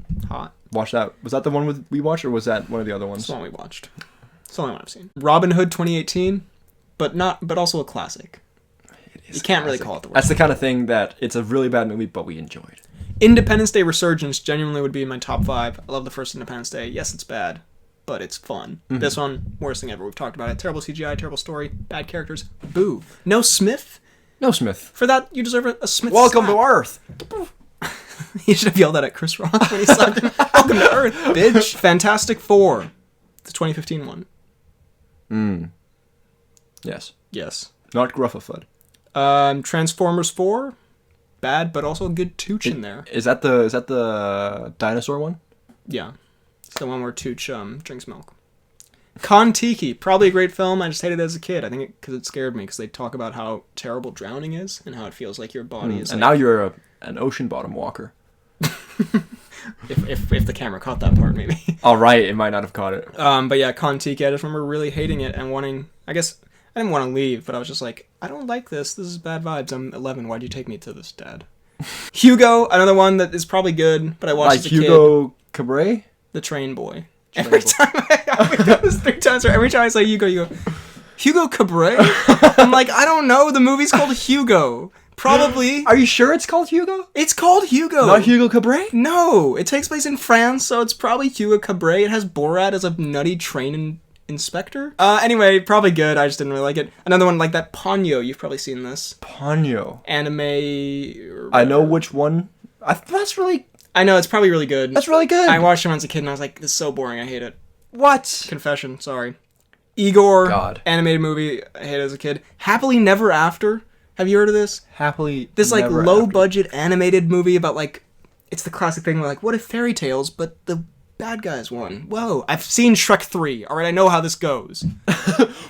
[SPEAKER 3] Watch
[SPEAKER 2] that. Was that the one we watched, or was that one of the other ones?
[SPEAKER 3] It's the one we watched. It's the only one I've seen. Robin Hood 2018, but also a classic. You can't really call it the worst.
[SPEAKER 2] That's the kind of thing that it's a really bad movie, but we enjoyed.
[SPEAKER 3] Independence Day Resurgence genuinely would be in my top 5. I love the first Independence Day. Yes, it's bad, but it's fun. Mm-hmm. This one, worst thing ever. We've talked about it. Terrible CGI, terrible story, bad characters. Boo. No Smith?
[SPEAKER 2] No Smith.
[SPEAKER 3] For that, you deserve a Smith
[SPEAKER 2] Welcome
[SPEAKER 3] slap.
[SPEAKER 2] to Earth.
[SPEAKER 3] He should have yelled that at Chris Rock when he slapped him. Welcome to Earth, bitch. Fantastic Four. The 2015 one. Yes.
[SPEAKER 2] Not Gruffafud.
[SPEAKER 3] Transformers 4. Bad, but also a good Tooch in there.
[SPEAKER 2] Is that the dinosaur one?
[SPEAKER 3] Yeah. It's the one where Tooch drinks milk. Kon-Tiki. Probably a great film. I just hated it as a kid. I think because it scared me, because they talk about how terrible drowning is and how it feels like your body is.
[SPEAKER 2] And now you're an ocean bottom walker.
[SPEAKER 3] if the camera caught that part, maybe.
[SPEAKER 2] All right, it might not have caught it.
[SPEAKER 3] But yeah, Kon-Tiki. I just remember really hating it and wanting. I guess I didn't want to leave, but I was just like, I don't like this. This is bad vibes. I'm 11. Why'd you take me to this, Dad? Hugo, another one that is probably good, but I watched as a kid.
[SPEAKER 2] Hugo Cabret?
[SPEAKER 3] The Train Boy. Every time I've done this 3 times, or every time I say Hugo, you go, Hugo Cabret? I'm like, I don't know. The movie's called Hugo. Probably.
[SPEAKER 2] Are you sure it's called Hugo?
[SPEAKER 3] It's called Hugo.
[SPEAKER 2] Not Hugo Cabret?
[SPEAKER 3] No. It takes place in France, so it's probably Hugo Cabret. It has Borat as a nutty train inspector. Anyway, probably good. I just didn't really like it. Another one like that, Ponyo. You've probably seen this.
[SPEAKER 2] Ponyo.
[SPEAKER 3] Anime.
[SPEAKER 2] I know which one.
[SPEAKER 3] I know, it's probably really good.
[SPEAKER 2] That's really good.
[SPEAKER 3] I watched it when I was a kid and I was like, this is so boring. I hate it.
[SPEAKER 2] What?
[SPEAKER 3] Confession. Sorry. Igor.
[SPEAKER 2] God.
[SPEAKER 3] Animated movie. I hated it as a kid. Happily Never After. Have you heard of this?
[SPEAKER 2] This
[SPEAKER 3] like low-budget animated movie about like, it's the classic thing where like, what if fairy tales, but the bad guys won? Whoa. I've seen Shrek 3. All right, I know how this goes.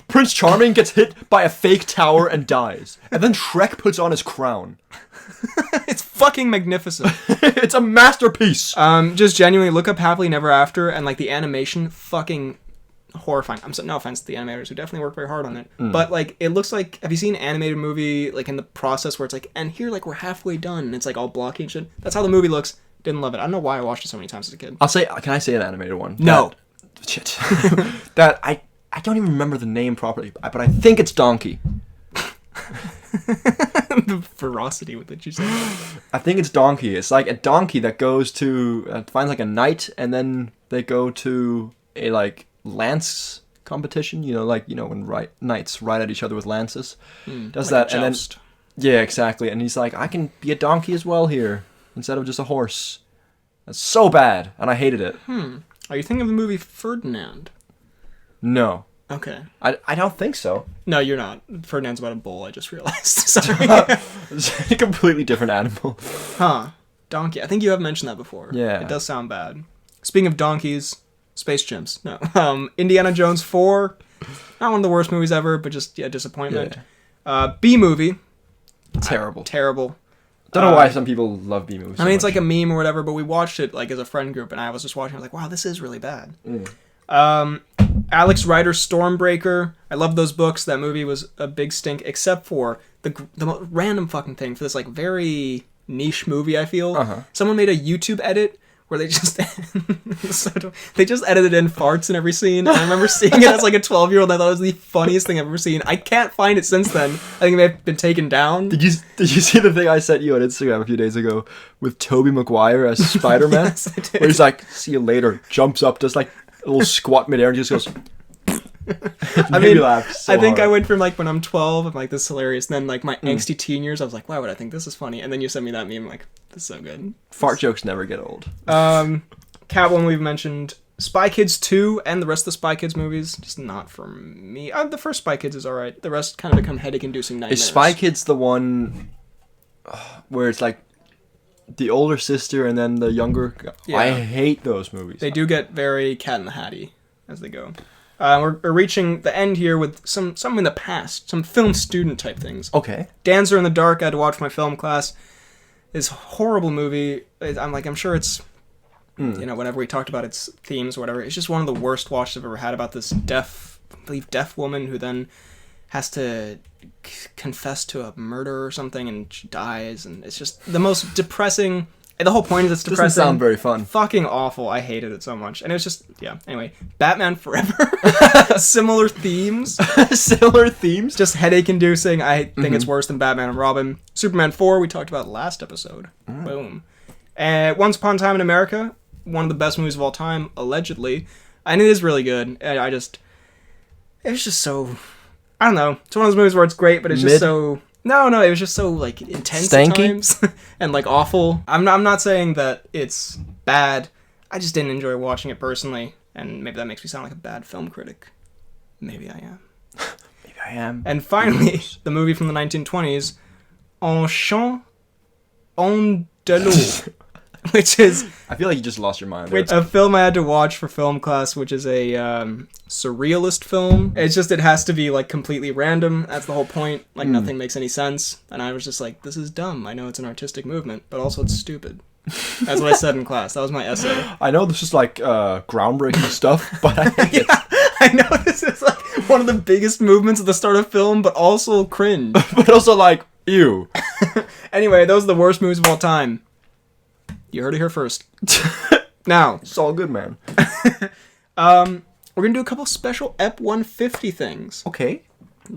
[SPEAKER 2] Prince Charming gets hit by a fake tower and dies. And then Shrek puts on his crown.
[SPEAKER 3] It's fucking magnificent.
[SPEAKER 2] It's a masterpiece.
[SPEAKER 3] Just genuinely look up Happily Never After and like the animation, fucking horrifying. No offense to the animators who definitely work very hard on it, but like it looks like, have you seen an animated movie like in the process where it's like, and here like we're halfway done and it's like all blocky and shit? That's how the movie looks. Didn't love it. I don't know why I watched it so many times as a kid.
[SPEAKER 2] Can I say an animated one?
[SPEAKER 3] No.
[SPEAKER 2] Shit. That I don't even remember the name properly, but I think it's Donkey.
[SPEAKER 3] The ferocity with which you say that.
[SPEAKER 2] I think it's Donkey. It's like a donkey that goes to finds like a knight, and then they go to a like lance competition. When knights ride at each other with lances. Does
[SPEAKER 3] like
[SPEAKER 2] that and then yeah, exactly. And he's like, I can be a donkey as well here instead of just a horse. That's so bad, and I hated it.
[SPEAKER 3] Are you thinking of the movie Ferdinand?
[SPEAKER 2] No.
[SPEAKER 3] Okay.
[SPEAKER 2] I don't think so.
[SPEAKER 3] No, you're not. Ferdinand's about a bull, I just realized. Sorry.
[SPEAKER 2] It's a completely different animal.
[SPEAKER 3] Huh. Donkey. I think you have mentioned that before.
[SPEAKER 2] Yeah.
[SPEAKER 3] It does sound bad. Speaking of donkeys, Space Chimps. No. Indiana Jones 4. Not one of the worst movies ever, but just, disappointment.
[SPEAKER 2] Yeah.
[SPEAKER 3] B-movie.
[SPEAKER 2] Terrible.
[SPEAKER 3] Terrible.
[SPEAKER 2] Don't know why some people love B movies.
[SPEAKER 3] I mean, it's like a meme or whatever, but we watched it like as a friend group, and I was just watching. I was like, "Wow, this is really bad." Alex Rider's Stormbreaker. I love those books. That movie was a big stink, except for the random fucking thing for this like very niche movie. I feel someone made a YouTube edit where they just they just edited in farts in every scene. And I remember seeing it as like a 12-year-old. I thought it was the funniest thing I've ever seen. I can't find it since then. I think it may have been taken down.
[SPEAKER 2] Did you see the thing I sent you on Instagram a few days ago with Tobey Maguire as Spider-Man?
[SPEAKER 3] Yes, I did.
[SPEAKER 2] Where he's like, "See you later," jumps up, does like a little squat midair, and just goes.
[SPEAKER 3] I mean,
[SPEAKER 2] laugh so
[SPEAKER 3] I think
[SPEAKER 2] hard.
[SPEAKER 3] I went from like when I'm 12, I'm like, this is hilarious. And then like my angsty teen years, I was like, why would I think this is funny? And then you sent me that meme, I'm like, this is so good.
[SPEAKER 2] Fart jokes never get old.
[SPEAKER 3] Catwoman we've mentioned. Spy Kids 2 and the rest of the Spy Kids movies, just not for me. The first Spy Kids is alright. The rest kind of become headache-inducing nightmares.
[SPEAKER 2] Is Spy Kids the one where it's like the older sister and then the younger?
[SPEAKER 3] Yeah.
[SPEAKER 2] I hate those movies.
[SPEAKER 3] They do get very Cat in the Hatty as they go. We're reaching the end here with some in the past, some film student type things.
[SPEAKER 2] Okay.
[SPEAKER 3] Dancer in the Dark, I had to watch my film class. This horrible movie. I'm sure it's, whenever we talked about its themes or whatever, it's just one of the worst watches I've ever had about this deaf woman who then has to confess to a murder or something and she dies, and it's just the most depressing. The whole point is it's depressing.
[SPEAKER 2] Doesn't sound very fun.
[SPEAKER 3] Fucking awful. I hated it so much. And it was just, Anyway, Batman Forever. Similar themes.
[SPEAKER 2] Similar themes.
[SPEAKER 3] Just headache-inducing. I think it's worse than Batman and Robin. Superman 4, we talked about last episode. Boom. And Once Upon a Time in America, one of the best movies of all time, allegedly. And it is really good. And it's just so, I don't know. It's one of those movies where it's great, but it's just so... No, it was just so, like, intense
[SPEAKER 2] Stanky?
[SPEAKER 3] at times. And, like, awful. I'm not saying that it's bad. I just didn't enjoy watching it personally. And maybe that makes me sound like a bad film critic. Maybe I am.
[SPEAKER 2] Maybe I am.
[SPEAKER 3] And finally, the movie from the 1920s, Encanto, which is...
[SPEAKER 2] I feel like you just lost your mind.
[SPEAKER 3] A film I had to watch for film class, which is a surrealist film. It's just, it has to be, like, completely random. That's the whole point. Like, nothing makes any sense. And I was just like, this is dumb. I know it's an artistic movement, but also it's stupid. That's what I said in class. That was my essay.
[SPEAKER 2] I know this is, like, groundbreaking stuff, but I think
[SPEAKER 3] I know this is, like, one of the biggest movements at the start of film, but also cringe.
[SPEAKER 2] but also, like, ew.
[SPEAKER 3] Anyway, those are the worst movies of all time. You heard it here first. Now,
[SPEAKER 2] It's all good, man.
[SPEAKER 3] we're gonna do a couple special EP 150 things.
[SPEAKER 2] Okay.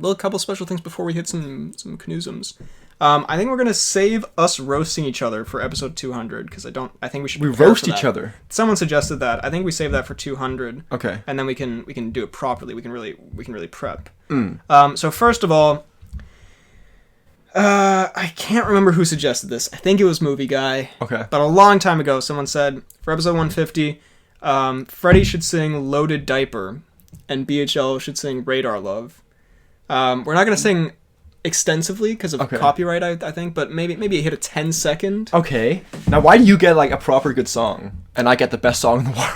[SPEAKER 3] A couple special things before we hit some Cnewsums. I think we're gonna save us roasting each other for episode 200 because I think we should.
[SPEAKER 2] We
[SPEAKER 3] prepare
[SPEAKER 2] roast
[SPEAKER 3] for
[SPEAKER 2] each
[SPEAKER 3] that.
[SPEAKER 2] other.
[SPEAKER 3] Someone suggested that. I think we save that for 200.
[SPEAKER 2] Okay.
[SPEAKER 3] And then we can do it properly. We can really prep. So first of all, I can't remember who suggested this. I think it was Movie Guy.
[SPEAKER 2] Okay.
[SPEAKER 3] But a long time ago, someone said, for episode 150, Freddie should sing Loaded Diaper, and BHL should sing Radar Love. We're not going to sing extensively because of copyright, I think, but maybe hit a 10-second.
[SPEAKER 2] Okay. Now, why do you get, like, a proper good song, and I get the best song in the world?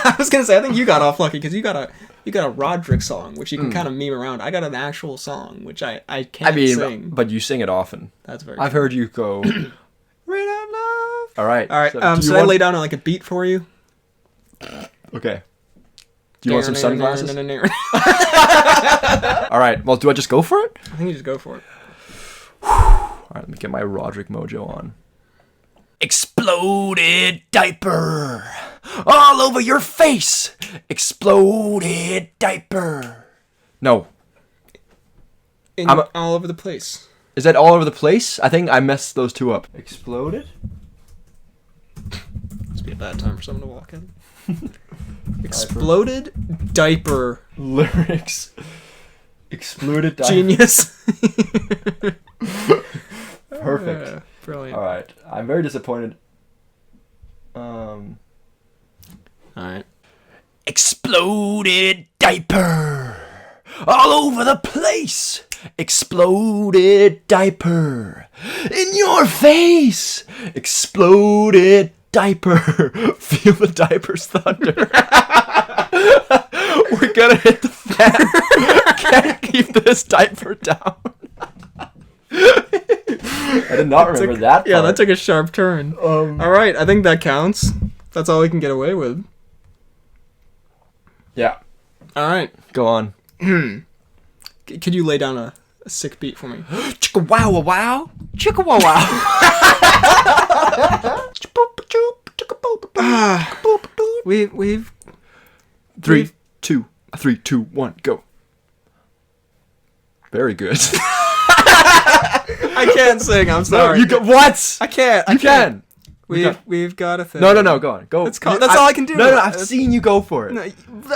[SPEAKER 3] I was going to say, I think you got off lucky, because you got a Roderick song, which you can kind of meme around. I got an actual song, which I can't sing.
[SPEAKER 2] But you sing it often.
[SPEAKER 3] That's very
[SPEAKER 2] I've
[SPEAKER 3] true.
[SPEAKER 2] heard you go, Radar Love. All right.
[SPEAKER 3] All right, so I lay down like a beat for you?
[SPEAKER 2] Okay. Do you want some sunglasses?
[SPEAKER 3] I
[SPEAKER 2] All right. Well, do I just go for it?
[SPEAKER 3] think you just go for it.
[SPEAKER 2] All right. Let me get my Roderick mojo on. Exploded diaper all over your face. Exploded diaper. No.
[SPEAKER 3] All over the place.
[SPEAKER 2] Is that all over the place? I think I messed those two up. Exploded?
[SPEAKER 3] Must be a bad time for someone to walk in. Exploded diaper.
[SPEAKER 2] Lyrics. Exploded diaper.
[SPEAKER 3] Genius.
[SPEAKER 2] Perfect.
[SPEAKER 3] Brilliant.
[SPEAKER 2] All right. I'm very disappointed.
[SPEAKER 3] All right.
[SPEAKER 2] Exploded diaper all over the place. Exploded diaper in your face. Exploded diaper. Feel the diaper's thunder. We're gonna hit the fan. Can't keep this diaper down. I did not remember that part.
[SPEAKER 3] Yeah, that took a sharp turn. All right, I think that counts. That's all we can get away with.
[SPEAKER 2] Yeah.
[SPEAKER 3] All right.
[SPEAKER 2] Go on.
[SPEAKER 3] Could you lay down a sick beat for me?
[SPEAKER 2] Chicka wow wow wow. Chicka wow wow.
[SPEAKER 3] We've
[SPEAKER 2] 3, 2, 1, go. Very good.
[SPEAKER 3] I can't sing. I'm sorry.
[SPEAKER 2] You got what?
[SPEAKER 3] I can't.
[SPEAKER 2] You can.
[SPEAKER 3] We've got a thing.
[SPEAKER 2] No. Go on. Go.
[SPEAKER 3] That's all I can do.
[SPEAKER 2] No. I've seen you go for it.
[SPEAKER 3] No,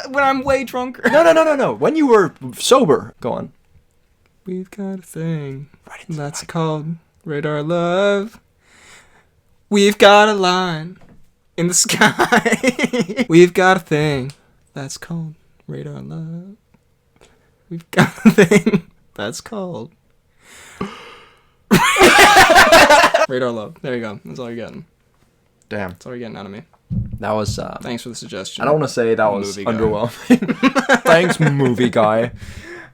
[SPEAKER 3] when I'm way drunker.
[SPEAKER 2] No. When you were sober. Go on.
[SPEAKER 3] We've got a thing that's called Radar Love. We've got a line in the sky. We've got a thing that's called Radar Love. We've got a thing that's called Radar Love. There you go. That's all you're getting.
[SPEAKER 2] Damn.
[SPEAKER 3] That's all you're getting out of me.
[SPEAKER 2] That was.
[SPEAKER 3] Thanks for the suggestion.
[SPEAKER 2] I don't want to say that was
[SPEAKER 3] Movie guy.
[SPEAKER 2] underwhelming. Thanks, movie guy.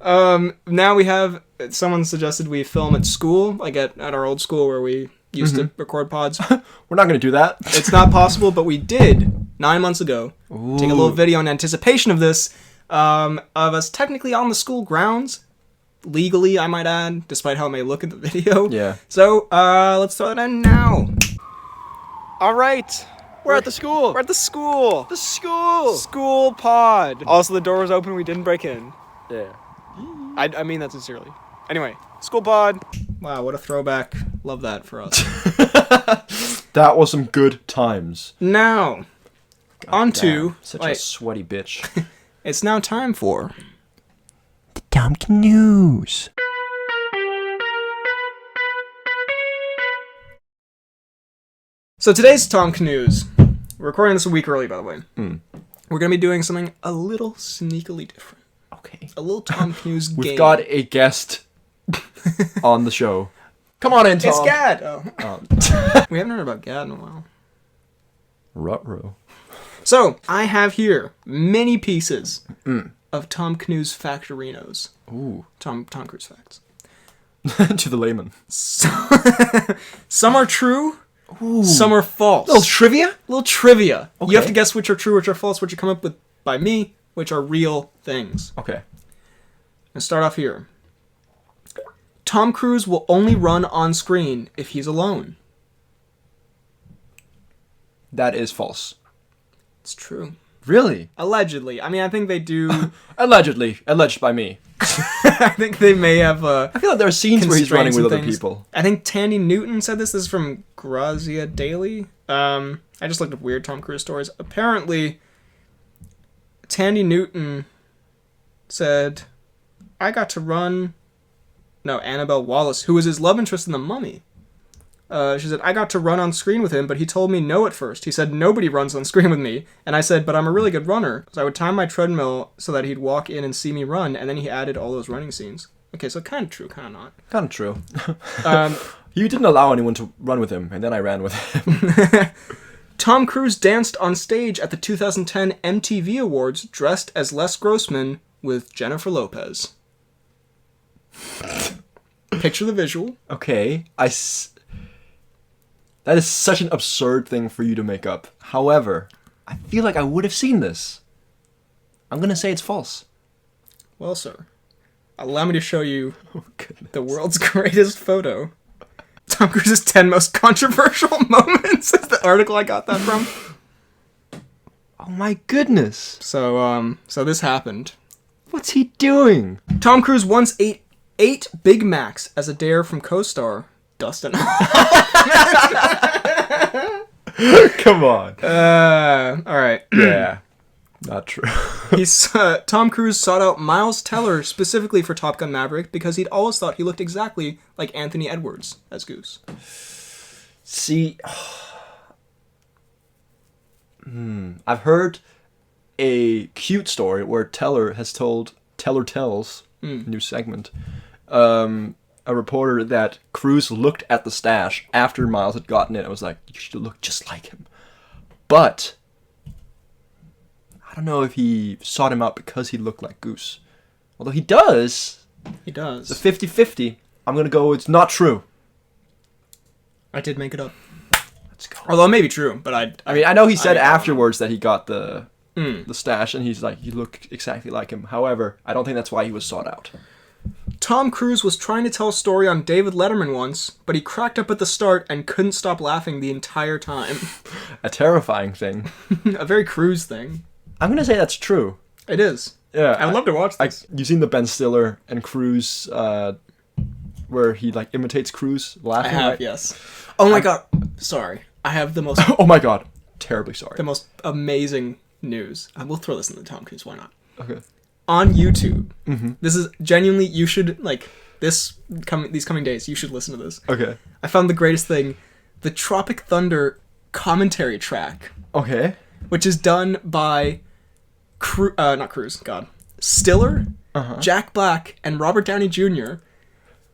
[SPEAKER 3] Now we have someone suggested we film at school, like at our old school where we used to record pods.
[SPEAKER 2] We're not gonna do that.
[SPEAKER 3] It's not possible, but we did 9 months ago.
[SPEAKER 2] Ooh.
[SPEAKER 3] Take a little video in anticipation of this, of us technically on the school grounds, legally, I might add, despite how it may look in the video.
[SPEAKER 2] Yeah.
[SPEAKER 3] So, let's throw that in now.
[SPEAKER 4] All right. We're at the school.
[SPEAKER 3] We're at the school.
[SPEAKER 4] The school.
[SPEAKER 3] School pod. Also, the door was open. We didn't break in.
[SPEAKER 4] Yeah.
[SPEAKER 3] I mean that sincerely. Anyway, school pod. Wow, what a throwback. Love that for us.
[SPEAKER 2] That was some good times.
[SPEAKER 3] Now, on
[SPEAKER 2] Damn,
[SPEAKER 3] to...
[SPEAKER 2] such a sweaty bitch.
[SPEAKER 3] It's now time for...
[SPEAKER 2] The Tom Cnews.
[SPEAKER 3] So today's Tom Cnews. We're recording this a week early, by the way. We're going to be doing something a little sneakily different.
[SPEAKER 2] Okay.
[SPEAKER 3] A little Tom Cnews game.
[SPEAKER 2] We've got a guest on the show. Come on in, Tom.
[SPEAKER 3] It's Gad! Oh. We haven't heard about Gad in a while.
[SPEAKER 2] Ruh-roh.
[SPEAKER 3] So, I have here many pieces of Tom Cnews factorinos.
[SPEAKER 2] Ooh.
[SPEAKER 3] Tom Cruise facts.
[SPEAKER 2] To the layman.
[SPEAKER 3] Some are true,
[SPEAKER 2] Ooh.
[SPEAKER 3] some are false.
[SPEAKER 2] Little trivia?
[SPEAKER 3] Little trivia.
[SPEAKER 2] Okay.
[SPEAKER 3] You have to guess which are true, which are false, which are come up with by me, which are real things.
[SPEAKER 2] Okay.
[SPEAKER 3] Let's start off here. Tom Cruise will only run on screen if he's alone.
[SPEAKER 2] That is false.
[SPEAKER 3] It's true.
[SPEAKER 2] Really?
[SPEAKER 3] Allegedly. I mean, I think they do...
[SPEAKER 2] Allegedly. Alleged by me.
[SPEAKER 3] I think they may have...
[SPEAKER 2] I feel like there are scenes where he's running with
[SPEAKER 3] constraints
[SPEAKER 2] other
[SPEAKER 3] and things.
[SPEAKER 2] people.
[SPEAKER 3] I think Tandy Newton said this. This is from Grazia Daily. I just looked up weird Tom Cruise stories. Apparently, Tandy Newton said, I got to run... No, Annabelle Wallis, who was his love interest in The Mummy. She said, I got to run on screen with him, but he told me no at first. He said, nobody runs on screen with me. And I said, but I'm a really good runner. So I would time my treadmill so that he'd walk in and see me run, and then he added all those running scenes. Okay, so kind of true, kind of not.
[SPEAKER 2] Kind of true.
[SPEAKER 3] Um,
[SPEAKER 2] You didn't allow anyone to run with him, and then I ran with him.
[SPEAKER 3] Tom Cruise danced on stage at the 2010 MTV Awards dressed as Les Grossman with Jennifer Lopez. Picture the visual.
[SPEAKER 2] Okay, that is such an absurd thing for you to make up. However, I feel like I would have seen this. I'm gonna say it's false.
[SPEAKER 3] Well, sir, allow me to show you
[SPEAKER 2] Oh, goodness.
[SPEAKER 3] the world's greatest photo. Tom Cruise's 10 most controversial moments is the article I got that from.
[SPEAKER 2] Oh my goodness.
[SPEAKER 3] So this happened.
[SPEAKER 2] What's he doing?
[SPEAKER 3] Tom Cruise once ate 8 Big Macs as a dare from co-star Dustin.
[SPEAKER 2] Come on.
[SPEAKER 3] All right.
[SPEAKER 2] Yeah. Not true.
[SPEAKER 3] Tom Cruise sought out Miles Teller specifically for Top Gun Maverick because he'd always thought he looked exactly like Anthony Edwards as Goose.
[SPEAKER 2] See, I've heard a cute story where Teller tells, new segment, a reporter that Cruise looked at the stash after Miles had gotten it and was like, you should look just like him. But I don't know if he sought him out because he looked like Goose. Although he does.
[SPEAKER 3] He does.
[SPEAKER 2] It's a 50-50. I'm going to go, it's not true.
[SPEAKER 3] I did make it up.
[SPEAKER 2] Let's go.
[SPEAKER 3] Although it may be true, but
[SPEAKER 2] I mean, I know he said afterwards that he got the stash, and he's like, you look exactly like him. However, I don't think that's why he was sought out.
[SPEAKER 3] Tom Cruise was trying to tell a story on David Letterman once, but he cracked up at the start and couldn't stop laughing the entire time.
[SPEAKER 2] A terrifying thing.
[SPEAKER 3] A very Cruise thing.
[SPEAKER 2] I'm going to say that's true.
[SPEAKER 3] It is.
[SPEAKER 2] Yeah.
[SPEAKER 3] I would love to watch this.
[SPEAKER 2] You've seen the Ben Stiller and Cruise, where he, like, imitates Cruise laughing?
[SPEAKER 3] I have,
[SPEAKER 2] right?
[SPEAKER 3] yes. Oh my god. Sorry. I have the most...
[SPEAKER 2] Oh my god. Terribly sorry.
[SPEAKER 3] the most amazing news. We'll throw this in the Tom Cruise, why not?
[SPEAKER 2] Okay.
[SPEAKER 3] On YouTube. This is genuinely, you should, like, these coming days, you should listen to this.
[SPEAKER 2] Okay.
[SPEAKER 3] I found the greatest thing. The Tropic Thunder commentary track,
[SPEAKER 2] Okay.
[SPEAKER 3] which is done by Stiller, Jack Black, and Robert Downey Jr.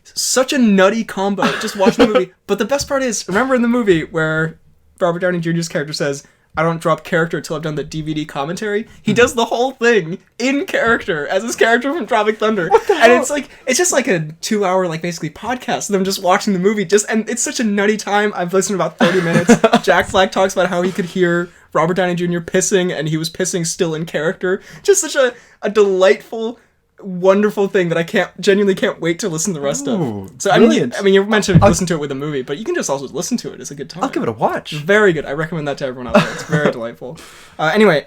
[SPEAKER 3] Such a nutty combo, just watching the movie. But the best part is, remember in the movie where Robert Downey Jr.'s character says, I don't drop character until I've done the DVD commentary? He does the whole thing in character as his character from Tropic Thunder. What the hell? And it's just like a 2-hour, like, basically podcast of them just watching the movie. And it's such a nutty time. I've listened to about 30 minutes. Jack Black talks about how he could hear Robert Downey Jr. pissing, and he was pissing still in character. Just such a delightful, wonderful thing that I genuinely can't wait to listen to the rest of. So
[SPEAKER 2] brilliant.
[SPEAKER 3] I mean, you mentioned listen to it with a movie, but you can just also listen to it. It's a good time.
[SPEAKER 2] I'll give it a watch.
[SPEAKER 3] Very good. I recommend that to everyone out there. It's very delightful. Anyway,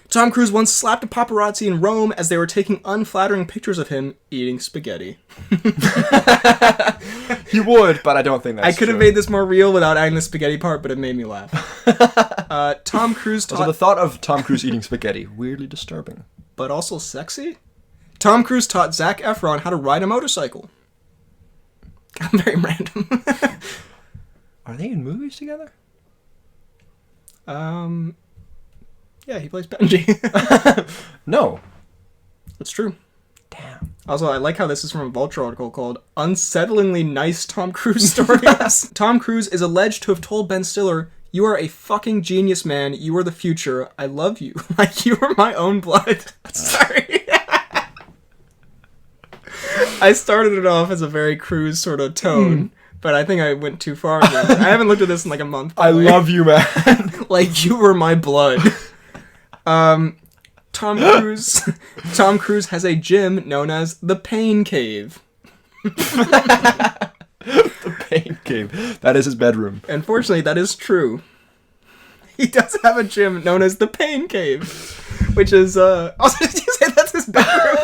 [SPEAKER 3] Tom Cruise once slapped a paparazzi in Rome as they were taking unflattering pictures of him eating spaghetti.
[SPEAKER 2] You would, but I don't think that's
[SPEAKER 3] I could have made this more real without adding the spaghetti part, but it made me laugh. Tom Cruise
[SPEAKER 2] So the thought of Tom Cruise eating spaghetti, weirdly disturbing.
[SPEAKER 3] but also sexy? Tom Cruise taught Zac Efron how to ride a motorcycle. Very random.
[SPEAKER 2] Are they in movies together?
[SPEAKER 3] Yeah, he plays Benji.
[SPEAKER 2] No.
[SPEAKER 3] That's true.
[SPEAKER 2] Damn.
[SPEAKER 3] Also, I like how this is from a Vulture article called Unsettlingly Nice Tom Cruise Stories. Tom Cruise is alleged to have told Ben Stiller, "You are a fucking genius, man. You are the future. I love you. Like you are my own blood." Sorry. I started it off as a very Cruise sort of tone, but I think I went too far. I haven't looked at this in like a month.
[SPEAKER 2] I love you, man.
[SPEAKER 3] Like you were my blood. Tom Cruise has a gym known as the Pain Cave.
[SPEAKER 2] The Pain Cave. That is his bedroom.
[SPEAKER 3] Unfortunately, that is true. He does have a gym known as the Pain Cave, which is also did you say that's his bedroom?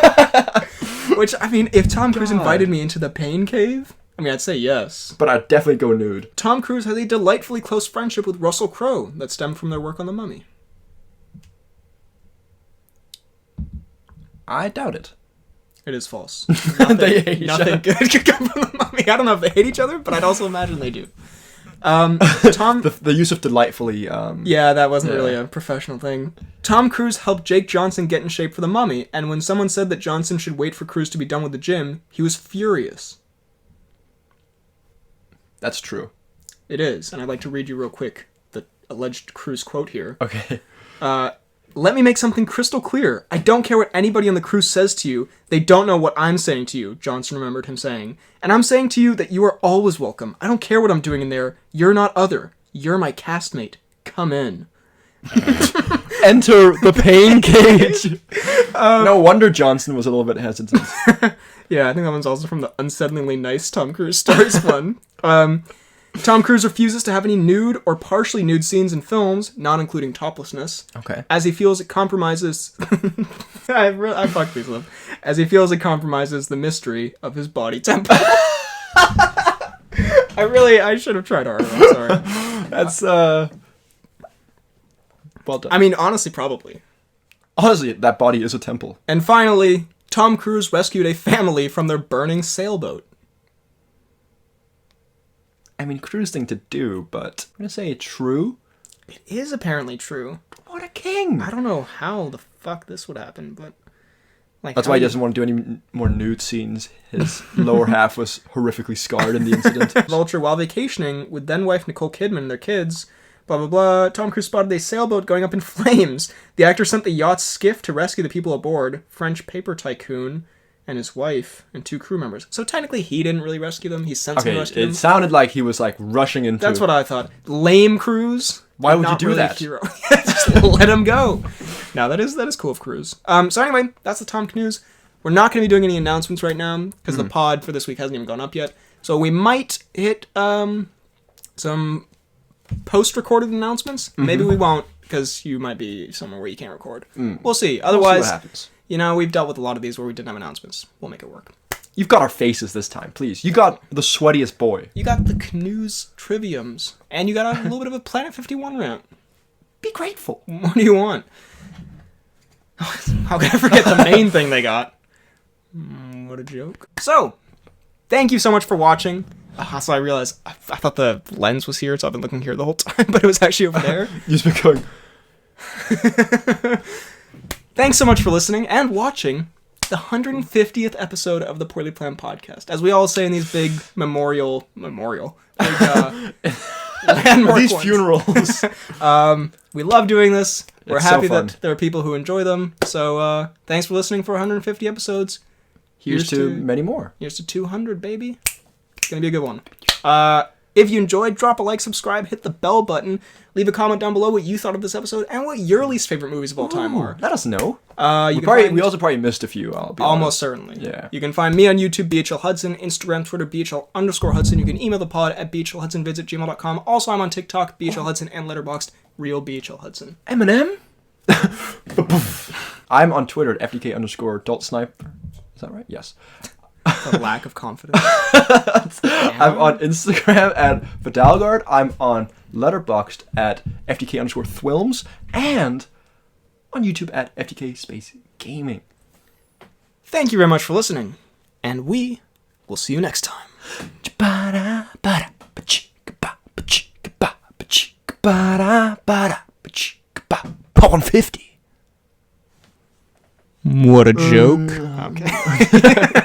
[SPEAKER 3] Which, I mean, if Tom Cruise invited me into the Pain Cave, I mean, I'd say yes.
[SPEAKER 2] But I'd definitely go nude.
[SPEAKER 3] Tom Cruise has a delightfully close friendship with Russell Crowe that stemmed from their work on The Mummy.
[SPEAKER 2] I doubt it.
[SPEAKER 3] It is false.
[SPEAKER 2] They hate each
[SPEAKER 3] Nothing
[SPEAKER 2] other.
[SPEAKER 3] good could come from The Mummy. I don't know if they hate each other, but I'd also imagine they do. Tom...
[SPEAKER 2] The use of delightfully...
[SPEAKER 3] Yeah, that wasn't really a professional thing. Tom Cruise helped Jake Johnson get in shape for The Mummy, and when someone said that Johnson should wait for Cruise to be done with the gym, he was furious.
[SPEAKER 2] That's true.
[SPEAKER 3] It is, and I'd like to read you real quick the alleged Cruise quote here.
[SPEAKER 2] Okay.
[SPEAKER 3] Let me make something crystal clear. I don't care what anybody on the cruise says to you. They don't know what I'm saying to you, Johnson remembered him saying. And I'm saying to you that you are always welcome. I don't care what I'm doing in there. You're not other. You're my castmate. Come in.
[SPEAKER 2] Enter the pain cage. No wonder Johnson was a little bit hesitant.
[SPEAKER 3] Yeah, I think that one's also from the Unsettlingly Nice Tom Cruise Stories one. Tom Cruise refuses to have any nude or partially nude scenes in films, not including toplessness.
[SPEAKER 2] Okay.
[SPEAKER 3] As he feels it compromises... I fucked these up. As he feels it compromises the mystery of his body temple. I should have tried harder. I'm sorry.
[SPEAKER 2] That's, well done.
[SPEAKER 3] I mean, honestly, probably.
[SPEAKER 2] Honestly, that body is a temple.
[SPEAKER 3] And finally, Tom Cruise rescued a family from their burning sailboat.
[SPEAKER 2] I mean, Cruise thing to do, but I'm gonna say true.
[SPEAKER 3] It is apparently true.
[SPEAKER 2] What a king!
[SPEAKER 3] I don't know how the fuck this would happen, but Like,
[SPEAKER 2] That's
[SPEAKER 3] how
[SPEAKER 2] why he
[SPEAKER 3] do you-
[SPEAKER 2] doesn't want to do any more nude scenes. His lower half was horrifically scarred in the incident.
[SPEAKER 3] Vulture, while vacationing with then-wife Nicole Kidman and their kids, blah, blah, blah, Tom Cruise spotted a sailboat going up in flames. The actor sent the yacht's skiff to rescue the people aboard, French paper tycoon and his wife and 2 crew members. So technically he didn't really rescue them. He sent someone to
[SPEAKER 2] Okay,
[SPEAKER 3] rescue them.
[SPEAKER 2] it sounded like he was like rushing into...
[SPEAKER 3] That's what I thought. Lame Cruise.
[SPEAKER 2] Why would you
[SPEAKER 3] Not
[SPEAKER 2] do
[SPEAKER 3] really a
[SPEAKER 2] that?
[SPEAKER 3] hero. Just let him go. Now that is cool of Cruise. So anyway, that's the Tom Cnews. We're not going to be doing any announcements right now because the pod for this week hasn't even gone up yet. So we might hit some post-recorded announcements. Maybe we won't because you might be somewhere where you can't record. We'll see. Otherwise,
[SPEAKER 2] We'll see what happens.
[SPEAKER 3] you know, we've dealt with a lot of these where we didn't have announcements. We'll make it work.
[SPEAKER 2] You've got our faces this time, please. You got the sweatiest boy.
[SPEAKER 3] You got the Cnews triviums, and you got a little bit of a Planet 51 rant.
[SPEAKER 2] Be grateful.
[SPEAKER 3] What do you want? How can I forget the main thing they got? What a joke. So, thank you so much for watching. Also, I realized I thought the lens was here, so I've been looking here the whole time, but it was actually over there.
[SPEAKER 2] You've been going...
[SPEAKER 3] Thanks so much for listening and watching the 150th episode of the Poorly Planned Podcast. As we all say in these big memorial, big, landmark
[SPEAKER 2] These
[SPEAKER 3] ones.
[SPEAKER 2] funerals.
[SPEAKER 3] We love doing this. We're
[SPEAKER 2] It's so
[SPEAKER 3] happy
[SPEAKER 2] fun.
[SPEAKER 3] that there are people who enjoy them. So thanks for listening for 150 episodes.
[SPEAKER 2] Here's to many more.
[SPEAKER 3] Here's to 200, baby. It's gonna be a good one. If you enjoyed, drop a like, subscribe, hit the bell button, leave a comment down below what you thought of this episode and what your least favorite movies of all time are.
[SPEAKER 2] Let us know.
[SPEAKER 3] You
[SPEAKER 2] We also probably missed a few. I'll be
[SPEAKER 3] almost
[SPEAKER 2] honest.
[SPEAKER 3] certainly.
[SPEAKER 2] Yeah.
[SPEAKER 3] You can find me on YouTube, BHL Hudson, Instagram, Twitter, BHL_Hudson. You can email the pod at bhlhudsonvids@gmail.com. Also, I'm on TikTok, BHL Hudson, and Letterboxd, Real BHL Hudson.
[SPEAKER 2] Eminem? I'm on Twitter at FDK_adultsniper. Is that right? Yes.
[SPEAKER 3] The lack of confidence.
[SPEAKER 2] I'm on Instagram at Vidalgard. I'm on Letterboxd at FDK_Thwilms. And on YouTube at FDK Space Gaming.
[SPEAKER 3] Thank you very much for listening, and we will see you next time.
[SPEAKER 2] Pawn 50.
[SPEAKER 3] What a joke. Okay.